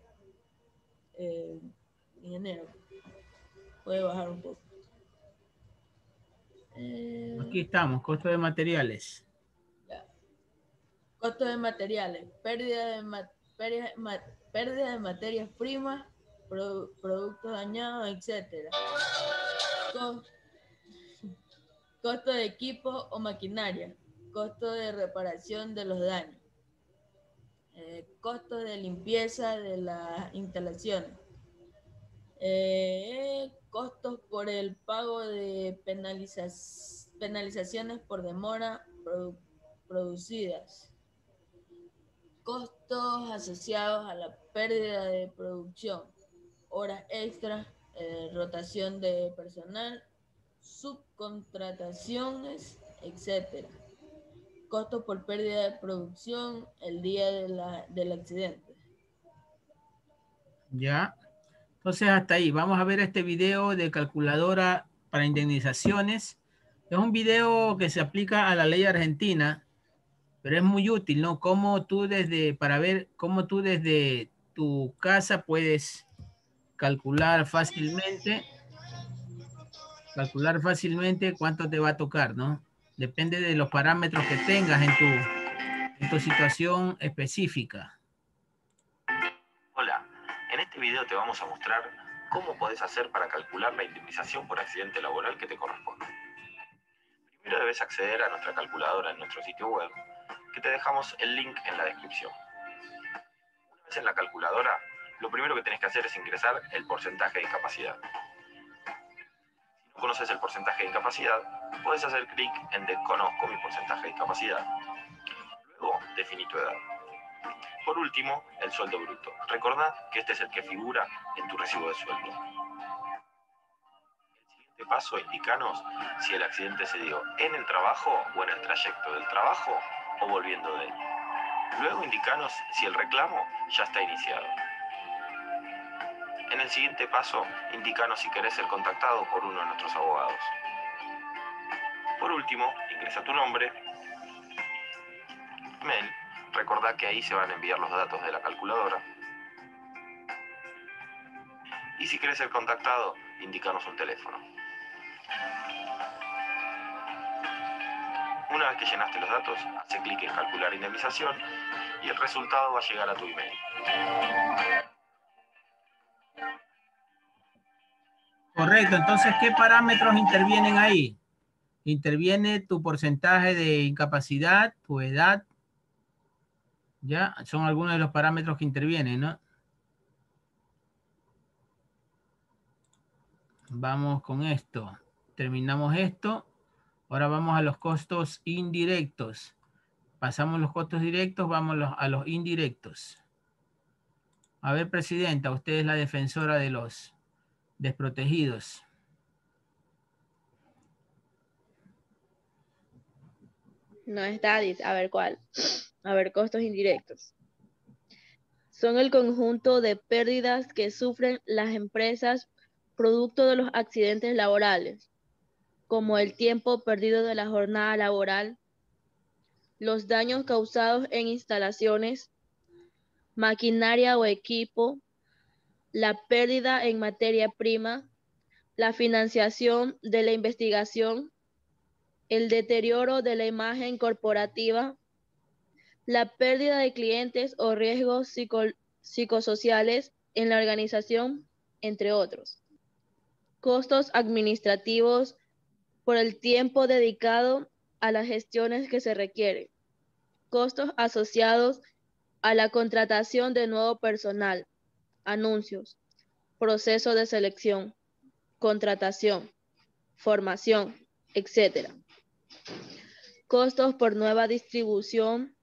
ingeniero. Puede bajar un poco. Aquí estamos, costo de materiales. Ya. Costo de materiales, pérdida de materias primas, productos dañados, etc. Costo de equipo o maquinaria, costo de reparación de los daños, costo de limpieza de las instalaciones, costos por el pago de penalizaciones por demora producidas, costos asociados a la pérdida de producción, horas extras, rotación de personal, subcontrataciones, etc. Costos por pérdida de producción el día del accidente. Ya. Entonces hasta ahí. Vamos a ver este video de calculadora para indemnizaciones. Es un video que se aplica a la ley argentina, pero es muy útil, ¿no? Para ver cómo tú desde tu casa puedes calcular fácilmente cuánto te va a tocar, ¿no? Depende de los parámetros que tengas en tu situación específica. Hola, en este video te vamos a mostrar cómo podés hacer para calcular la indemnización por accidente laboral que te corresponde. Primero debes acceder a nuestra calculadora en nuestro sitio web, que te dejamos el link en la descripción. Una vez en la calculadora, lo primero que tenés que hacer es ingresar el porcentaje de incapacidad. Si no conoces el porcentaje de incapacidad, puedes hacer clic en Desconozco mi porcentaje de incapacidad. Luego, definí tu edad. Por último, el sueldo bruto. Recordá que este es el que figura en tu recibo de sueldo. El siguiente paso, indicanos si el accidente se dio en el trabajo o en el trayecto del trabajo o volviendo de él. Luego indicanos si el reclamo ya está iniciado. En el siguiente paso, indicanos si querés ser contactado por uno de nuestros abogados. Por último, ingresa tu nombre, mail. Recordá que ahí se van a enviar los datos de la calculadora. Y si querés ser contactado, indicanos un teléfono. Una vez que llenaste los datos, hace clic en calcular indemnización y el resultado va a llegar a tu email. Correcto, entonces, ¿qué parámetros intervienen ahí? Interviene tu porcentaje de incapacidad, tu edad. Ya, son algunos de los parámetros que intervienen, ¿no? Vamos con esto. Terminamos esto. Ahora vamos a los costos indirectos. Pasamos los costos directos, vamos a los indirectos. A ver, presidenta, usted es la defensora de los desprotegidos. No está, a ver cuál. A ver, costos indirectos. Son el conjunto de pérdidas que sufren las empresas producto de los accidentes laborales, como el tiempo perdido de la jornada laboral, los daños causados en instalaciones, maquinaria o equipo, la pérdida en materia prima, la financiación de la investigación, el deterioro de la imagen corporativa, la pérdida de clientes o riesgos psicosociales en la organización, entre otros. Costos administrativos por el tiempo dedicado a las gestiones que se requieren. Costos asociados a la contratación de nuevo personal, anuncios, proceso de selección, contratación, formación, etc. Costos por nueva distribución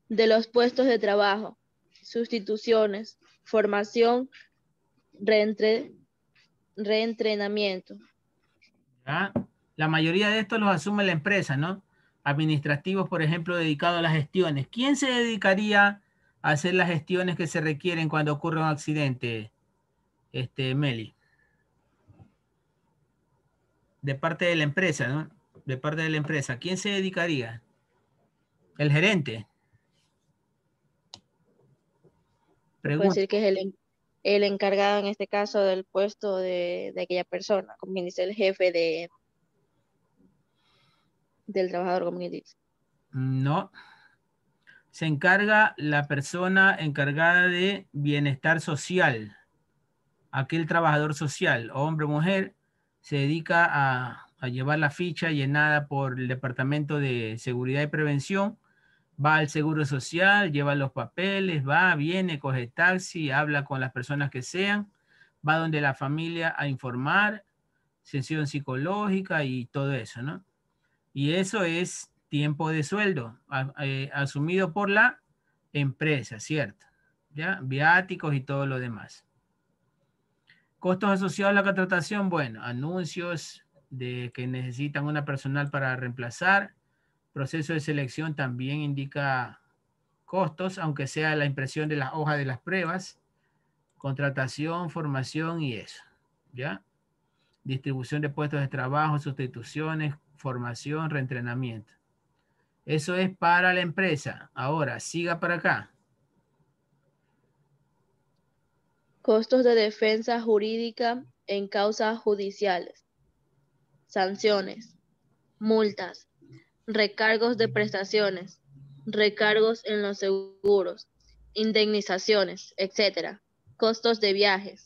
de los puestos de trabajo, sustituciones, formación, reentrenamiento. ¿Ya? La mayoría de estos los asume la empresa, ¿no? Administrativos, por ejemplo, dedicados a las gestiones. ¿Quién se dedicaría a hacer las gestiones que se requieren cuando ocurre un accidente, Meli? De parte de la empresa, ¿no? De parte de la empresa. ¿Quién se dedicaría? El gerente. Puede decir que es el encargado en este caso del puesto de aquella persona, como quien dice el jefe del trabajador, como quien dice. No. Se encarga la persona encargada de bienestar social. Aquel trabajador social, hombre o mujer, se dedica a llevar la ficha llenada por el Departamento de Seguridad y Prevención. Va al Seguro Social, lleva los papeles, va, viene, coge taxi, habla con las personas que sean, va donde la familia a informar, sesión psicológica y todo eso, ¿no? Y eso es tiempo de sueldo asumido por la empresa, ¿cierto? ¿Ya? Viáticos y todo lo demás. Costos asociados a la contratación, bueno, anuncios de que necesitan una personal para reemplazar. Proceso de selección también indica costos, aunque sea la impresión de las hojas de las pruebas. Contratación, formación y eso, ¿ya? Distribución de puestos de trabajo, sustituciones, formación, reentrenamiento. Eso es para la empresa. Ahora, siga para acá. Costos de defensa jurídica en causas judiciales. Sanciones, multas, recargos de prestaciones, recargos en los seguros, indemnizaciones, etc. Costos de viajes.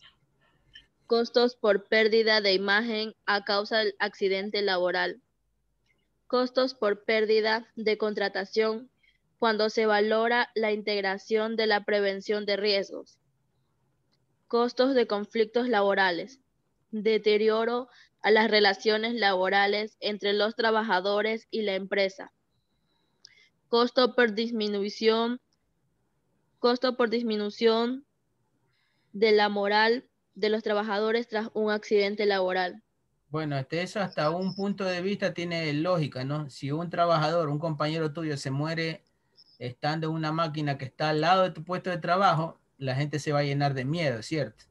Costos por pérdida de imagen a causa del accidente laboral. Costos por pérdida de contratación cuando se valora la integración de la prevención de riesgos. Costos de conflictos laborales. Deterioro a las relaciones laborales entre los trabajadores y la empresa. Costo por disminución de la moral de los trabajadores tras un accidente laboral. Bueno, eso hasta un punto de vista tiene lógica, ¿no? Si un trabajador, un compañero tuyo se muere estando en una máquina que está al lado de tu puesto de trabajo, la gente se va a llenar de miedo, ¿cierto?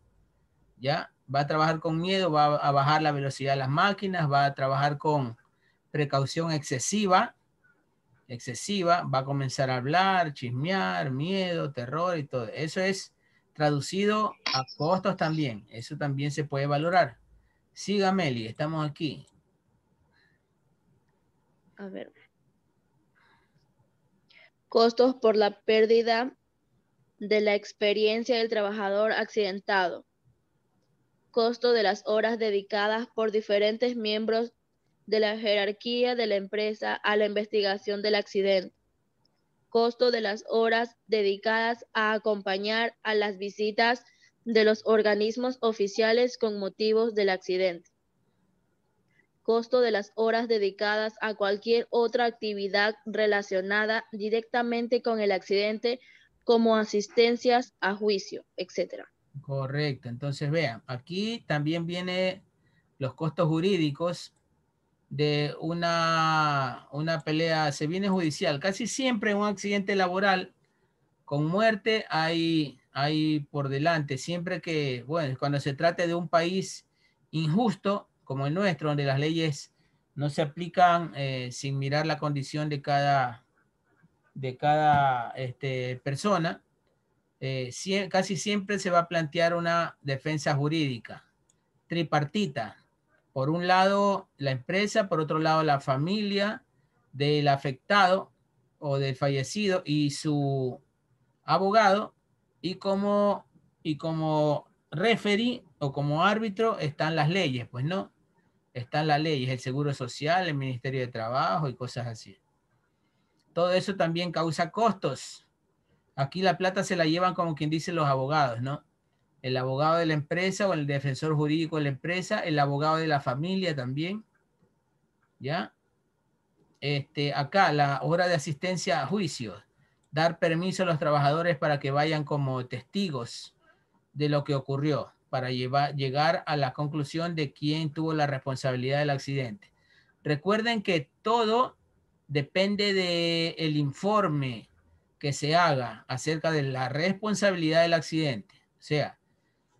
¿Ya? Va a trabajar con miedo, va a bajar la velocidad de las máquinas, va a trabajar con precaución excesiva, va a comenzar a hablar, chismear, miedo, terror y todo. Eso es traducido a costos también. Eso también se puede valorar. Siga, Meli, estamos aquí. A ver. Costos por la pérdida de la experiencia del trabajador accidentado. Costo de las horas dedicadas por diferentes miembros de la jerarquía de la empresa a la investigación del accidente. Costo de las horas dedicadas a acompañar a las visitas de los organismos oficiales con motivos del accidente. Costo de las horas dedicadas a cualquier otra actividad relacionada directamente con el accidente, como asistencias a juicio, etc. Correcto. Entonces, vean, aquí también vienen los costos jurídicos de una pelea, se viene judicial. Casi siempre en un accidente laboral con muerte hay por delante, siempre que, bueno, cuando se trate de un país injusto como el nuestro, donde las leyes no se aplican sin mirar la condición de cada persona, casi siempre se va a plantear una defensa jurídica tripartita. Por un lado la empresa, por otro lado la familia del afectado o del fallecido y su abogado, y como referee o como árbitro están las leyes, pues no, están las leyes, el Seguro Social, el Ministerio de Trabajo y cosas así. Todo eso también causa costos. Aquí la plata se la llevan como quien dice los abogados, ¿no? El abogado de la empresa o el defensor jurídico de la empresa, el abogado de la familia también, ¿ya? Acá la hora de asistencia a juicios, dar permiso a los trabajadores para que vayan como testigos de lo que ocurrió, para llegar a la conclusión de quién tuvo la responsabilidad del accidente. Recuerden que todo depende del informe que se haga acerca de la responsabilidad del accidente. O sea,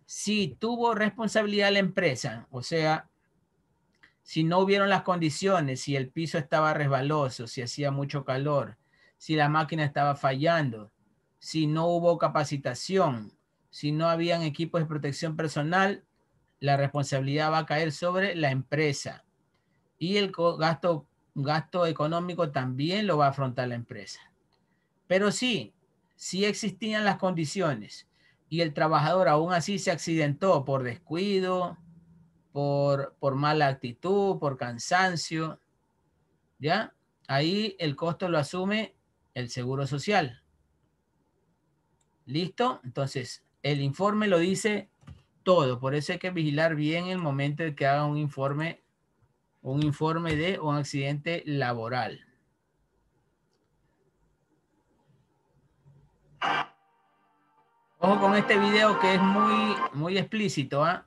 si tuvo responsabilidad la empresa, o sea, si no hubieron las condiciones, si el piso estaba resbaloso, si hacía mucho calor, si la máquina estaba fallando, si no hubo capacitación, si no habían equipos de protección personal, la responsabilidad va a caer sobre la empresa. Y el gasto económico también lo va a afrontar la empresa. Pero sí existían las condiciones y el trabajador aún así se accidentó por descuido, por mala actitud, por cansancio, ¿ya? Ahí el costo lo asume el Seguro Social. ¿Listo? Entonces, el informe lo dice todo. Por eso hay que vigilar bien el momento de que haga un informe de un accidente laboral. Ojo con este video que es muy explícito, ¿ah?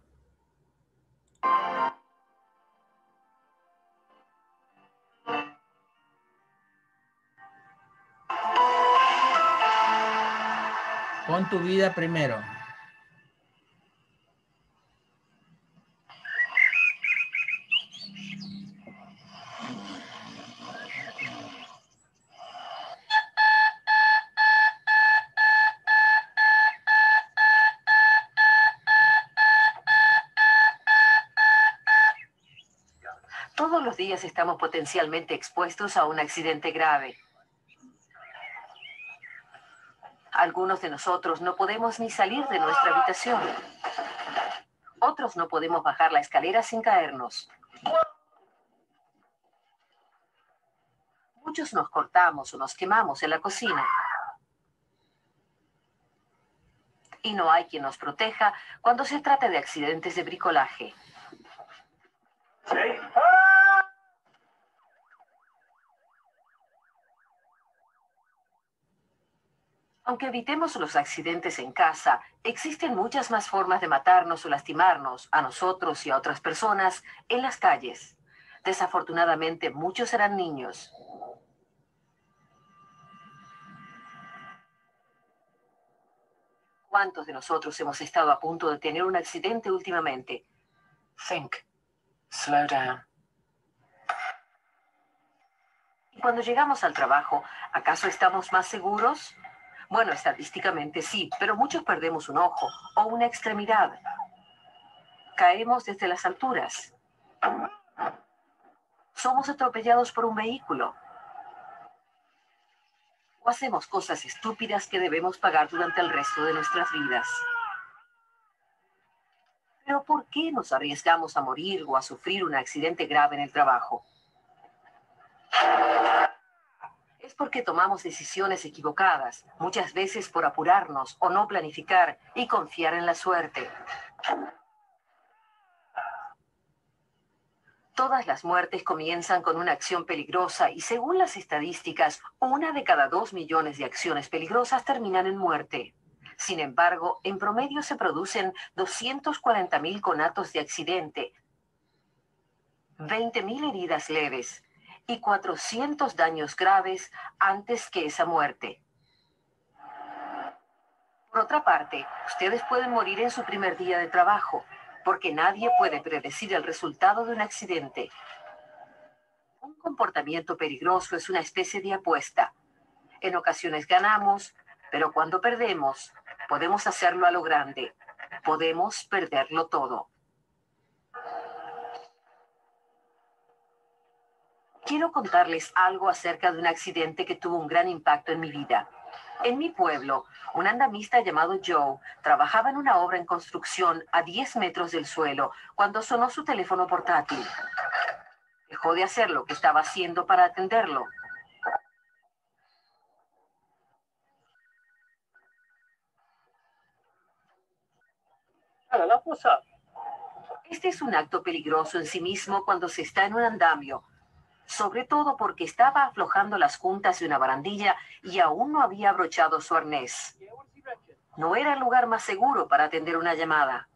Pon tu vida primero. Todos los días estamos potencialmente expuestos a un accidente grave. Algunos de nosotros no podemos ni salir de nuestra habitación. Otros no podemos bajar la escalera sin caernos. Muchos nos cortamos o nos quemamos en la cocina. Y no hay quien nos proteja cuando se trata de accidentes de bricolaje. Aunque evitemos los accidentes en casa, existen muchas más formas de matarnos o lastimarnos, a nosotros y a otras personas, en las calles. Desafortunadamente, muchos serán niños. ¿Cuántos de nosotros hemos estado a punto de tener un accidente últimamente? Think. Slow down. Y cuando llegamos al trabajo, ¿acaso estamos más seguros? Bueno, estadísticamente sí, pero muchos perdemos un ojo o una extremidad. Caemos desde las alturas. Somos atropellados por un vehículo. O hacemos cosas estúpidas que debemos pagar durante el resto de nuestras vidas. Pero ¿por qué nos arriesgamos a morir o a sufrir un accidente grave en el trabajo? Es porque tomamos decisiones equivocadas, muchas veces por apurarnos o no planificar y confiar en la suerte. Todas las muertes comienzan con una acción peligrosa y según las estadísticas, 1 de cada 2 millones de acciones peligrosas terminan en muerte. Sin embargo, en promedio se producen 240.000 conatos de accidente, 20.000 heridas leves y 400 daños graves antes que esa muerte. Por otra parte, ustedes pueden morir en su primer día de trabajo, porque nadie puede predecir el resultado de un accidente. Un comportamiento peligroso es una especie de apuesta. En ocasiones ganamos, pero cuando perdemos, podemos hacerlo a lo grande. Podemos perderlo todo. Quiero contarles algo acerca de un accidente que tuvo un gran impacto en mi vida. En mi pueblo, un andamista llamado Joe trabajaba en una obra en construcción a 10 metros del suelo cuando sonó su teléfono portátil. Dejó de hacer lo que estaba haciendo para atenderlo. Este es un acto peligroso en sí mismo cuando se está en un andamio, sobre todo porque estaba aflojando las juntas de una barandilla y aún no había abrochado su arnés. No era el lugar más seguro para atender una llamada.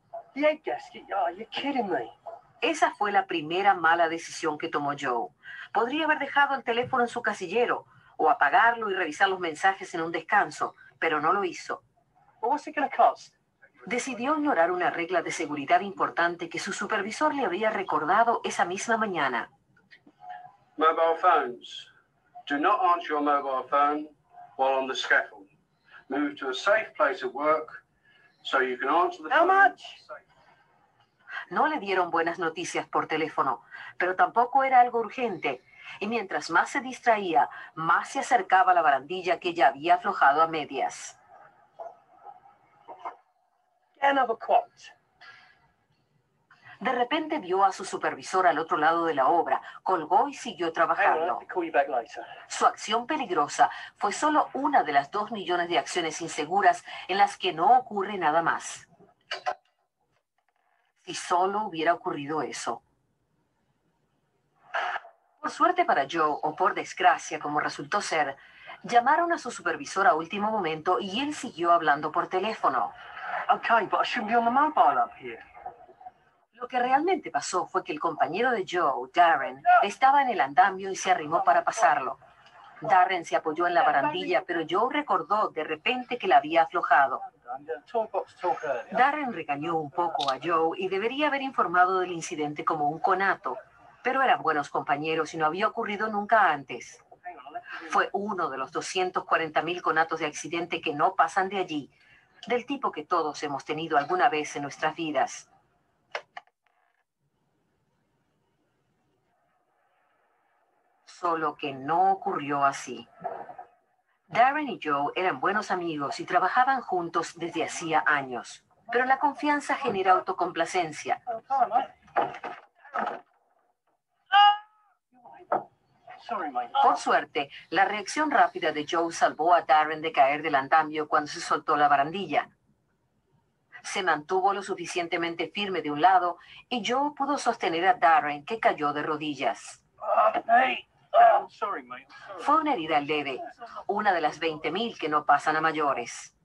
Esa fue la primera mala decisión que tomó Joe. Podría haber dejado el teléfono en su casillero o apagarlo y revisar los mensajes en un descanso, pero no lo hizo. Decidió ignorar una regla de seguridad importante que su supervisor le había recordado esa misma mañana. Mobile phones. Do not answer your mobile phone while on the scaffold. Move to a safe place of work. So you can answer the How phone. much? No le dieron buenas noticias por teléfono, pero tampoco era algo urgente. Y mientras más se distraía, más se acercaba a la barandilla que ya había aflojado a medias. Another quote. De repente vio a su supervisor al otro lado de la obra, colgó y siguió Hang on, I trabajando. have to call you back later. Su acción peligrosa fue solo una de las 2 millones de acciones inseguras en las que no ocurre nada más. Si solo hubiera ocurrido eso. Por suerte para Joe, o por desgracia como resultó ser, llamaron a su supervisor a último momento y él siguió hablando por teléfono. Okay, but I shouldn't be on the mobile up here. Lo que realmente pasó fue que el compañero de Joe, Darren, estaba en el andamio y se arrimó para pasarlo. Darren se apoyó en la barandilla, pero Joe recordó de repente que la había aflojado. Darren regañó un poco a Joe y debería haber informado del incidente como un conato, pero eran buenos compañeros y no había ocurrido nunca antes. Fue uno de los 240,000 conatos de accidente que no pasan de allí, del tipo que todos hemos tenido alguna vez en nuestras vidas. Solo que no ocurrió así. Darren y Joe eran buenos amigos y trabajaban juntos desde hacía años. Pero la confianza genera autocomplacencia. Por suerte, la reacción rápida de Joe salvó a Darren de caer del andamio cuando se soltó la barandilla. Se mantuvo lo suficientemente firme de un lado y Joe pudo sostener a Darren, que cayó de rodillas. I'm sorry, mate. Fue una herida leve, una de las 20,000 que no pasan a mayores.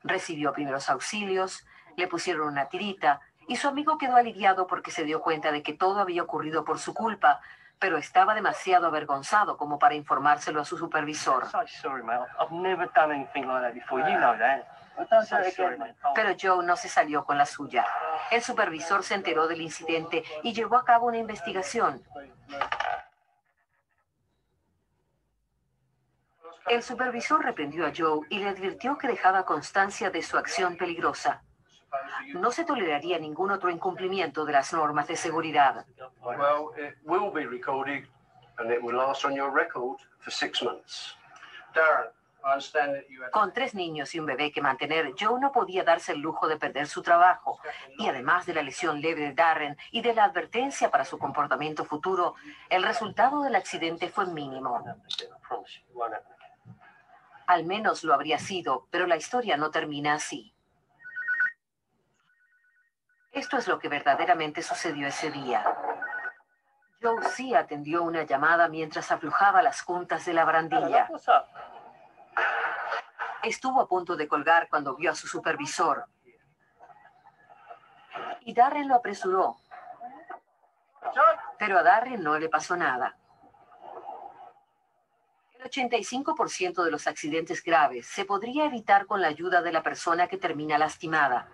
Recibió primeros auxilios, le pusieron una tirita y su amigo quedó aliviado porque se dio cuenta de que todo había ocurrido por su culpa, pero estaba demasiado avergonzado como para informárselo a su supervisor. So sorry, mate. I've never done anything like that before. You know that. Don't say it again, mate. Pero Joe no se salió con la suya. El supervisor se enteró del incidente y llevó a cabo una investigación. El supervisor reprendió a Joe y le advirtió que dejaba constancia de su acción peligrosa. No se toleraría ningún otro incumplimiento de las normas de seguridad. Well, it will be recorded and it will last on your record for 6 months. Darren, I understand that you had... Con 3 niños y un bebé que mantener, Joe no podía darse el lujo de perder su trabajo. Y además de la lesión leve de Darren y de la advertencia para su comportamiento futuro, el resultado del accidente fue mínimo. I promise you, it won't happen. Al menos lo habría sido, pero la historia no termina así. Esto es lo que verdaderamente sucedió ese día. Joe sí atendió una llamada mientras aflojaba las juntas de la barandilla. What's up? Estuvo a punto de colgar cuando vio a su supervisor. Y Darren lo apresuró. Pero a Darren no le pasó nada. El 85% de los accidentes graves se podría evitar con la ayuda de la persona que termina lastimada.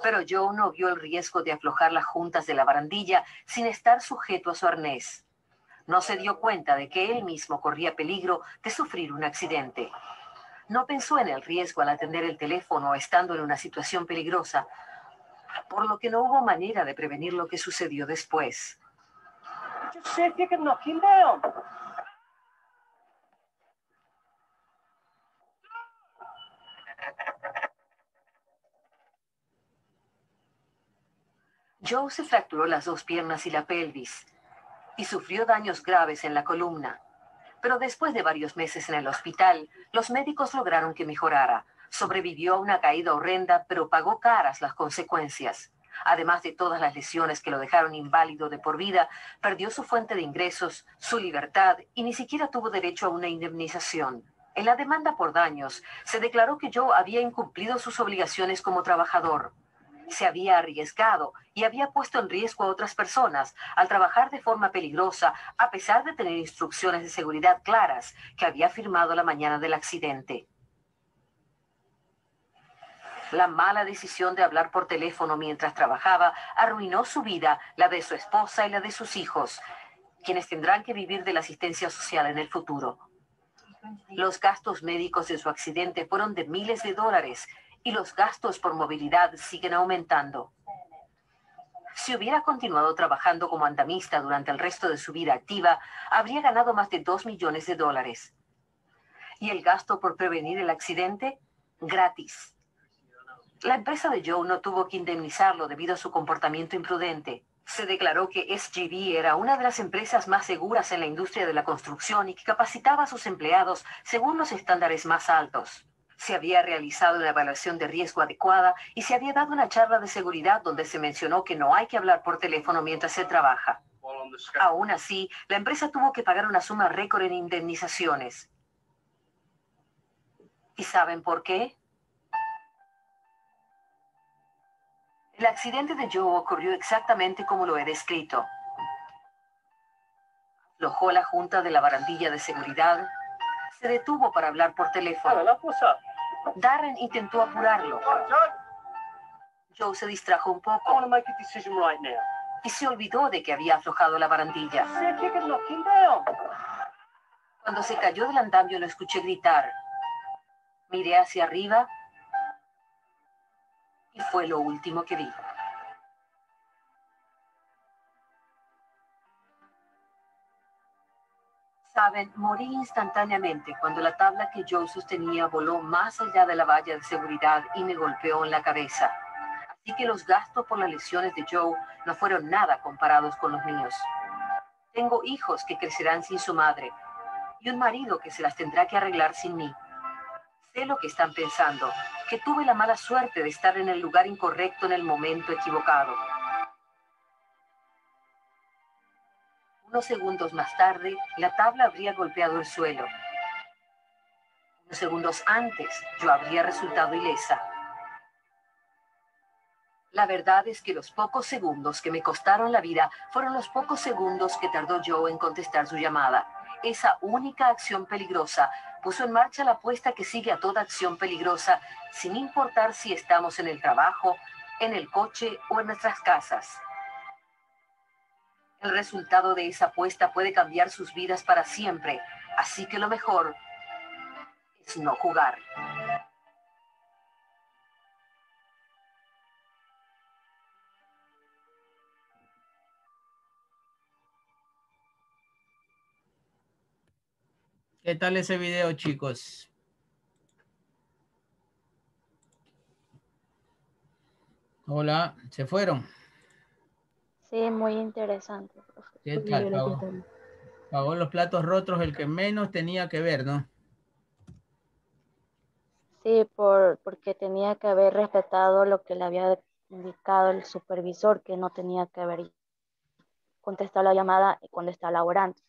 Pero Joe no vio el riesgo de aflojar las juntas de la barandilla sin estar sujeto a su arnés. No se dio cuenta de que él mismo corría peligro de sufrir un accidente. No pensó en el riesgo al atender el teléfono estando en una situación peligrosa, por lo que no hubo manera de prevenir lo que sucedió después. Just see if you can knock him down. Joe se fracturó las 2 piernas y la pelvis y sufrió daños graves en la columna. Pero después de varios meses en el hospital, los médicos lograron que mejorara. Sobrevivió a una caída horrenda, pero pagó caras las consecuencias. Además de todas las lesiones que lo dejaron inválido de por vida, perdió su fuente de ingresos, su libertad y ni siquiera tuvo derecho a una indemnización. En la demanda por daños, se declaró que Joe había incumplido sus obligaciones como trabajador. Se había arriesgado y había puesto en riesgo a otras personas al trabajar de forma peligrosa, a pesar de tener instrucciones de seguridad claras que había firmado la mañana del accidente. La mala decisión de hablar por teléfono mientras trabajaba arruinó su vida, la de su esposa y la de sus hijos, quienes tendrán que vivir de la asistencia social en el futuro. Los gastos médicos de su accidente fueron de miles de dólares y los gastos por movilidad siguen aumentando. Si hubiera continuado trabajando como andamista durante el resto de su vida activa, habría ganado más de $2 millones. ¿Y el gasto por prevenir el accidente? Gratis. La empresa de Joe no tuvo que indemnizarlo debido a su comportamiento imprudente. Se declaró que SGV era una de las empresas más seguras en la industria de la construcción y que capacitaba a sus empleados según los estándares más altos. Se había realizado una evaluación de riesgo adecuada y se había dado una charla de seguridad donde se mencionó que no hay que hablar por teléfono mientras se trabaja. Aún así, la empresa tuvo que pagar una suma récord en indemnizaciones. ¿Y saben por qué? El accidente de Joe ocurrió exactamente como lo he descrito. Aflojó la junta de la barandilla de seguridad, se detuvo para hablar por teléfono. Darren intentó apurarlo. Joe se distrajo un poco y se olvidó de que había aflojado la barandilla. Cuando se cayó del andamio lo escuché gritar. Miré hacia arriba y fue lo último que vi. Saben, morí instantáneamente cuando la tabla que Joe sostenía voló más allá de la valla de seguridad y me golpeó en la cabeza. Así que los gastos por las lesiones de Joe no fueron nada comparados con los míos. Tengo hijos que crecerán sin su madre y un marido que se las tendrá que arreglar sin mí. Sé lo que están pensando, que tuve la mala suerte de estar en el lugar incorrecto en el momento equivocado. Unos segundos más tarde, la tabla habría golpeado el suelo. Unos segundos antes, yo habría resultado ilesa. La verdad es que los pocos segundos que me costaron la vida fueron los pocos segundos que tardó Joe en contestar su llamada. Esa única acción peligrosa puso en marcha la apuesta que sigue a toda acción peligrosa, sin importar si estamos en el trabajo, en el coche o en nuestras casas. El resultado de esa apuesta puede cambiar sus vidas para siempre, así que lo mejor es no jugar. ¿Qué tal ese video, chicos? Hola, ¿se fueron? Sí, muy interesante, profe. ¿Qué tal? Pagó los platos rotos el que menos tenía que ver, ¿no? Sí, porque tenía que haber respetado lo que le había indicado el supervisor, que no tenía que haber contestado la llamada cuando está laborando.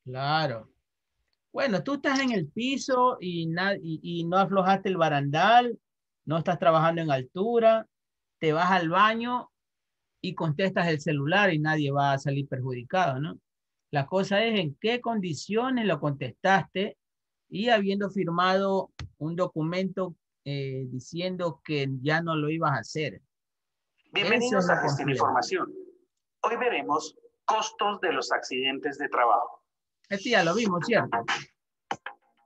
Claro. Bueno, tú estás en el piso y no aflojaste el barandal, no estás trabajando en altura, te vas al baño y contestas el celular y nadie va a salir perjudicado, ¿no? La cosa es en qué condiciones lo contestaste y habiendo firmado un documento diciendo que ya no lo ibas a hacer. Bienvenidos a Gestión e Información. Hoy veremos costos de los accidentes de trabajo. Este ya lo vimos, ¿cierto?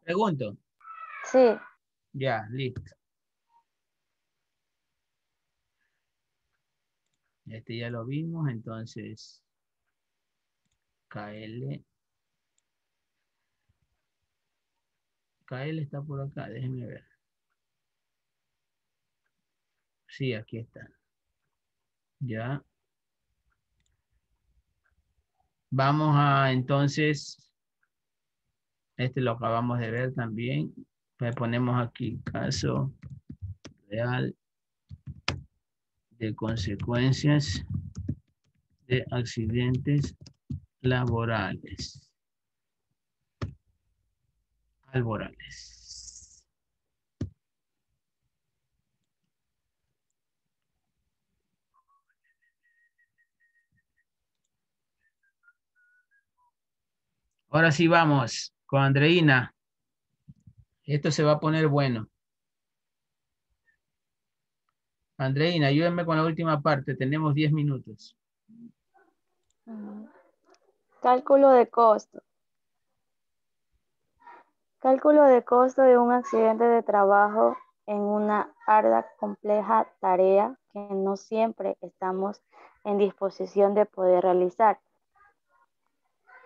Pregunto. Sí. Ya, listo. Este ya lo vimos, entonces KL. KL está por acá, déjenme ver. Sí, aquí está. Ya. Vamos a, entonces, este lo acabamos de ver también. Le ponemos aquí caso real de consecuencias de accidentes laborales. Ahora sí vamos con Andreina. Esto se va a poner bueno. Andreina, ayúdenme con la última parte. Tenemos 10 minutos. Cálculo de costo. Cálculo de costo de un accidente de trabajo en una ardua, compleja tarea que no siempre estamos en disposición de poder realizar.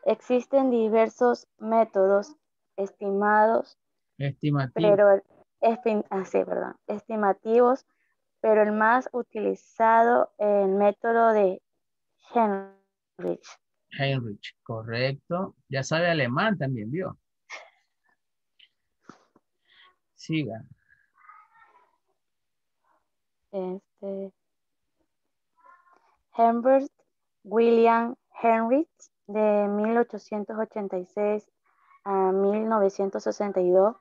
Existen diversos métodos estimativos, pero el más utilizado es el método de Heinrich. Heinrich, correcto. Ya sabe alemán también, ¿vio? Siga. Herbert William Heinrich, de 1886 a 1962,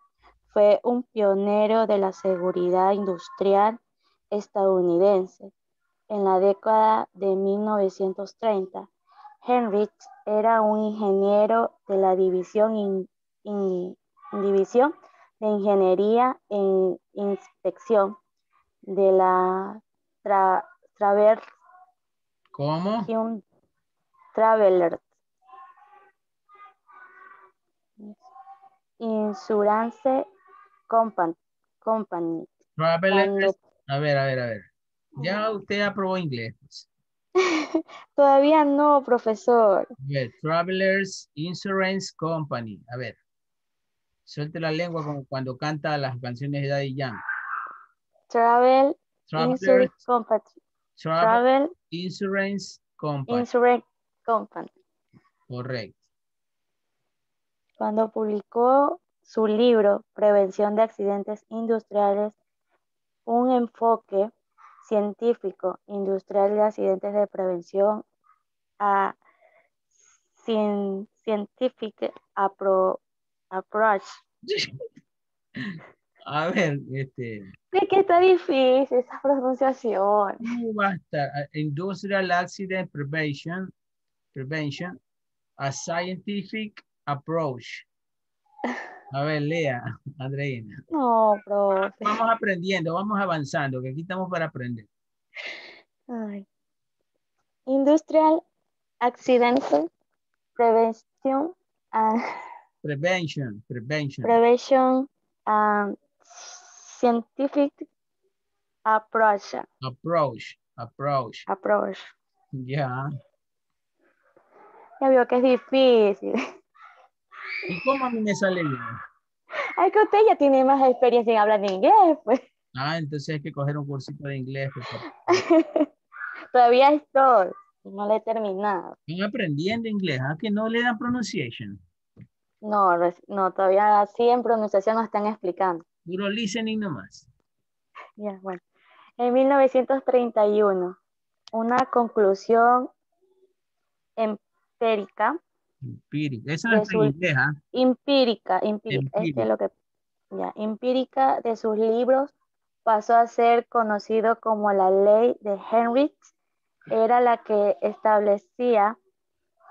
fue un pionero de la seguridad industrial estadounidense. En la década de 1930, Heinrich era un ingeniero de la División de Ingeniería e Inspección de la Traverse Traveler Insurance Company. Travelers. A ver. Ya usted aprobó inglés. Pues. Todavía no, profesor. A ver, Travelers Insurance Company. A ver. Suelte la lengua como cuando canta las canciones de Daddy Yankee. Travel Insurance Company. Travel Insurance Company. Insurance Company. Correcto. Cuando publicó su libro Prevención de Accidentes Industriales, un enfoque científico industrial de accidentes de prevención a Scientific Approach. A ver, Es que está difícil esa pronunciación. Basta. Industrial Accident Prevention, a Scientific Approach. A ver, lea, Andreina. No, profe. Vamos aprendiendo, vamos avanzando, que aquí estamos para aprender. Ay. Industrial Accidental Prevention and Scientific Approach. Ya. Ya vio que es difícil. ¿Y cómo a mí me sale bien? Es que usted ya tiene más experiencia en hablar en inglés, pues. Entonces hay que coger un cursito de inglés. Todavía estoy. No le he terminado. Están aprendiendo inglés, que no le dan pronunciation. No, todavía sí en pronunciación nos están explicando. Puro listening nomás. Ya, bueno. En 1931, una conclusión empírica. Eso no está en inglés, Empírica de sus libros pasó a ser conocido como la ley de Heinrich. Era la que establecía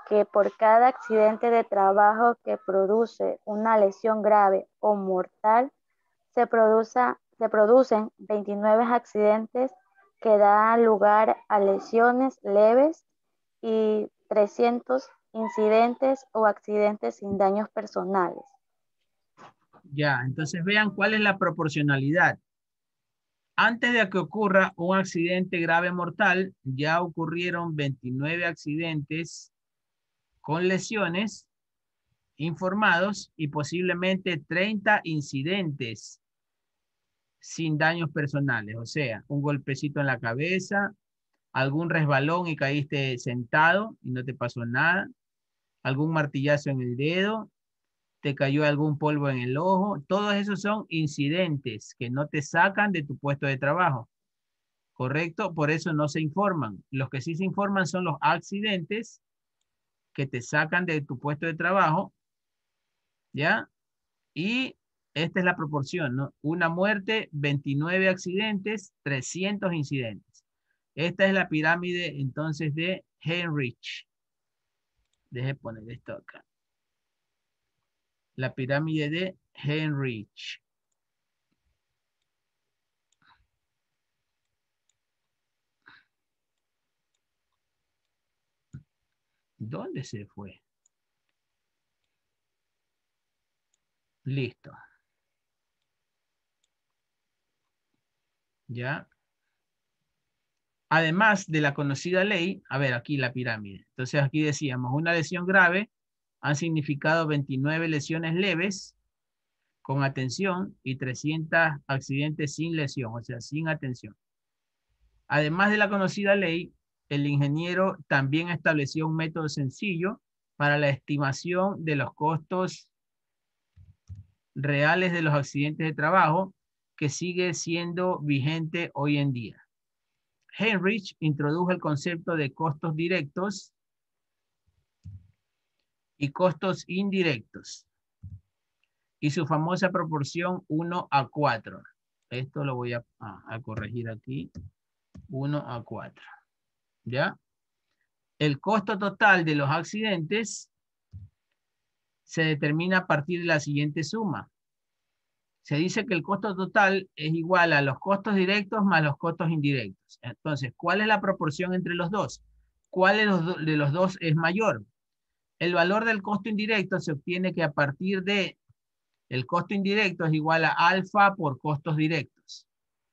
que por cada accidente de trabajo que produce una lesión grave o mortal, se producen 29 accidentes que dan lugar a lesiones leves y 300 incidentes o accidentes sin daños personales. Ya, entonces vean cuál es la proporcionalidad. Antes de que ocurra un accidente grave mortal, ya ocurrieron 29 accidentes con lesiones informados y posiblemente 30 incidentes sin daños personales. O sea, un golpecito en la cabeza, algún resbalón y caíste sentado y no te pasó nada, algún martillazo en el dedo, te cayó algún polvo en el ojo. Todos esos son incidentes que no te sacan de tu puesto de trabajo. ¿Correcto? Por eso no se informan. Los que sí se informan son los accidentes que te sacan de tu puesto de trabajo. ¿Ya? Y esta es la proporción, ¿no? Una muerte, 29 accidentes, 300 incidentes. Esta es la pirámide entonces de Heinrich. Deje poner esto acá. La pirámide de Heinrich. ¿Dónde se fue? Listo. ¿Ya? Además de la conocida ley, a ver, aquí la pirámide. Entonces aquí decíamos, una lesión grave han significado 29 lesiones leves con atención y 300 accidentes sin lesión, o sea, sin atención. Además de la conocida ley, el ingeniero también estableció un método sencillo para la estimación de los costos reales de los accidentes de trabajo que sigue siendo vigente hoy en día. Heinrich introdujo el concepto de costos directos y costos indirectos y su famosa proporción 1:4. Esto lo voy a corregir aquí. 1:4. ¿Ya? El costo total de los accidentes se determina a partir de la siguiente suma. Se dice que el costo total es igual a los costos directos más los costos indirectos. Entonces, ¿cuál es la proporción entre los dos? ¿Cuál de los dos es mayor? El valor del costo indirecto se obtiene que a partir de el costo indirecto es igual a alfa por costos directos.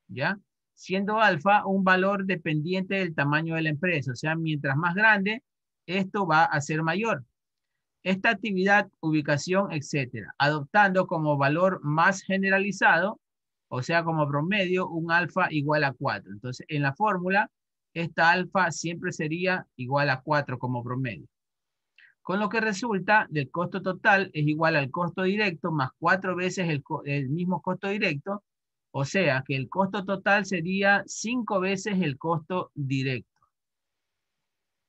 ¿Ya? Siendo alfa un valor dependiente del tamaño de la empresa. O sea, mientras más grande, esto va a ser mayor. Esta actividad, ubicación, etcétera, adoptando como valor más generalizado, o sea, como promedio, un alfa igual a 4. Entonces, en la fórmula, esta alfa siempre sería igual a 4 como promedio. Con lo que resulta del costo total es igual al costo directo más 4 veces el mismo costo directo, o sea, que el costo total sería 5 veces el costo directo.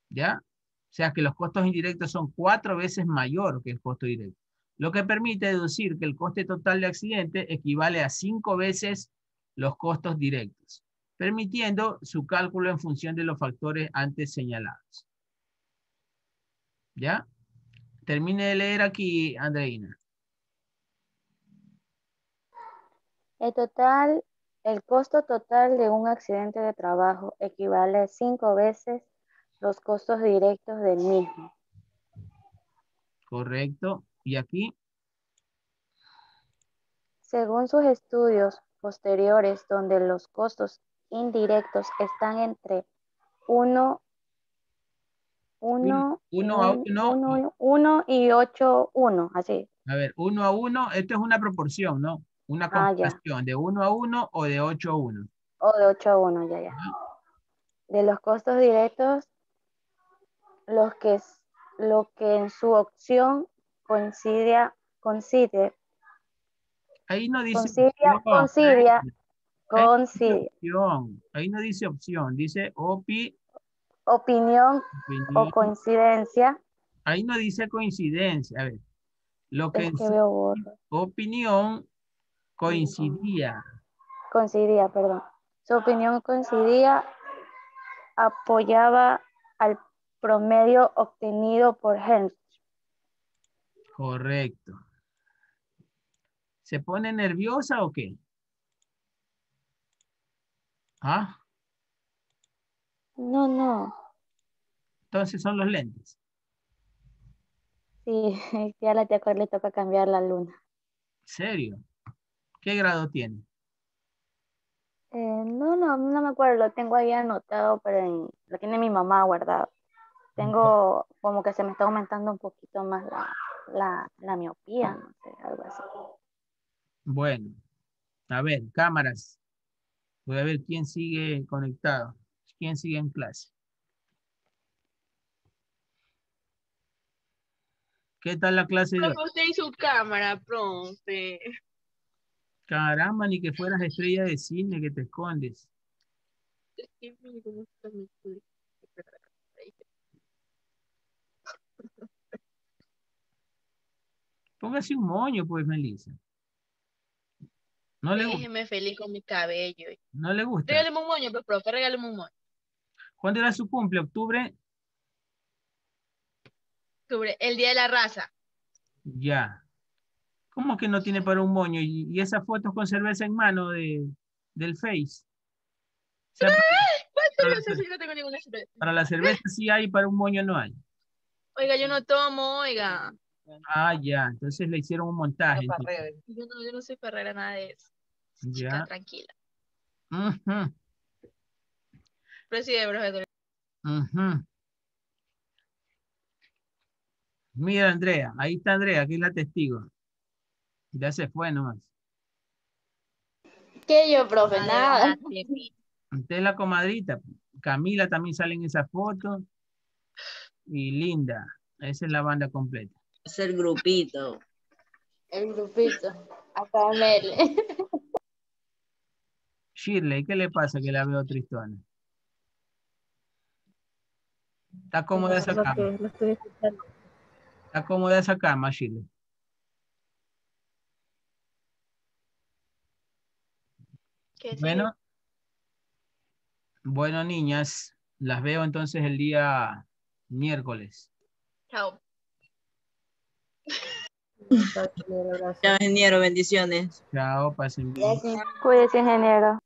¿Ya? O sea que los costos indirectos son 4 veces mayor que el costo directo, lo que permite deducir que el coste total de accidente equivale a 5 veces los costos directos, permitiendo su cálculo en función de los factores antes señalados. ¿Ya? Termine de leer aquí, Andreina. El costo total de un accidente de trabajo equivale a 5 veces los costos directos del mismo. Correcto. ¿Y aquí? Según sus estudios posteriores, donde los costos indirectos están entre 1 y 8:1, así. A ver, 1:1, esto es una proporción, ¿no? Una comparación de 1:1 o de 8:1. O de 8:1, ya. De los costos directos, lo que en su opción coincide. Ahí no dice opción. Ahí no dice opción, dice opinión o coincidencia. Ahí no dice coincidencia. A ver, lo que opinión coincidía. Coincidía, perdón. Su opinión coincidía, apoyaba al promedio obtenido por Heinrich. Correcto. ¿Se pone nerviosa o qué? ¿Ah? No. Entonces son los lentes. Sí, ya a la tía Cor le toca cambiar la luna. ¿Serio? ¿Qué grado tiene? No me acuerdo, lo tengo ahí anotado, pero lo tiene mi mamá guardado. Tengo como que se me está aumentando un poquito más la miopía, no sé, algo así. Bueno, a ver, cámaras. Voy a ver quién sigue conectado, quién sigue en clase. ¿Qué tal la clase de hoy? Usted y su cámara, profe. Caramba, ni que fueras estrella de cine que te escondes. Póngase un moño, pues, Melissa. No le gusta. Déjeme feliz con mi cabello. No le gusta. Regáleme un moño, pues, profe, regáleme un moño. ¿Cuándo era su cumple? ¿Octubre? Octubre, el día de la raza. Ya. ¿Cómo que no tiene para un moño? ¿Y esas fotos con cerveza en mano del Face? O sea, ¿Cuál cerveza? Si no tengo ninguna cerveza. Para la cerveza sí hay, para un moño no hay. Oiga, yo no tomo, oiga. Ah, ya. Entonces le hicieron un montaje. Yo no soy perrera nada de eso. Chica, Ya. tranquila. Ujú, Pero sí, profesor. ujú. Mira, Andrea. Ahí está Andrea, aquí es la testigo. Ya se fue nomás. ¿Qué yo, profe? Nada. Usted es la comadrita. Camila también sale en esa foto. Y Linda. Esa es la banda completa. Es el grupito. El grupito. Acá Mel. Shirley, ¿qué le pasa que la veo tristona? ¿Está cómoda esa cama? Lo estoy escuchando. ¿Está cómoda esa cama, Shirley? Bueno, bueno, niñas, las veo entonces el día miércoles. Chao. Chao, ingeniero, bendiciones. Chao, pasen bien. Cuídese, ingeniero.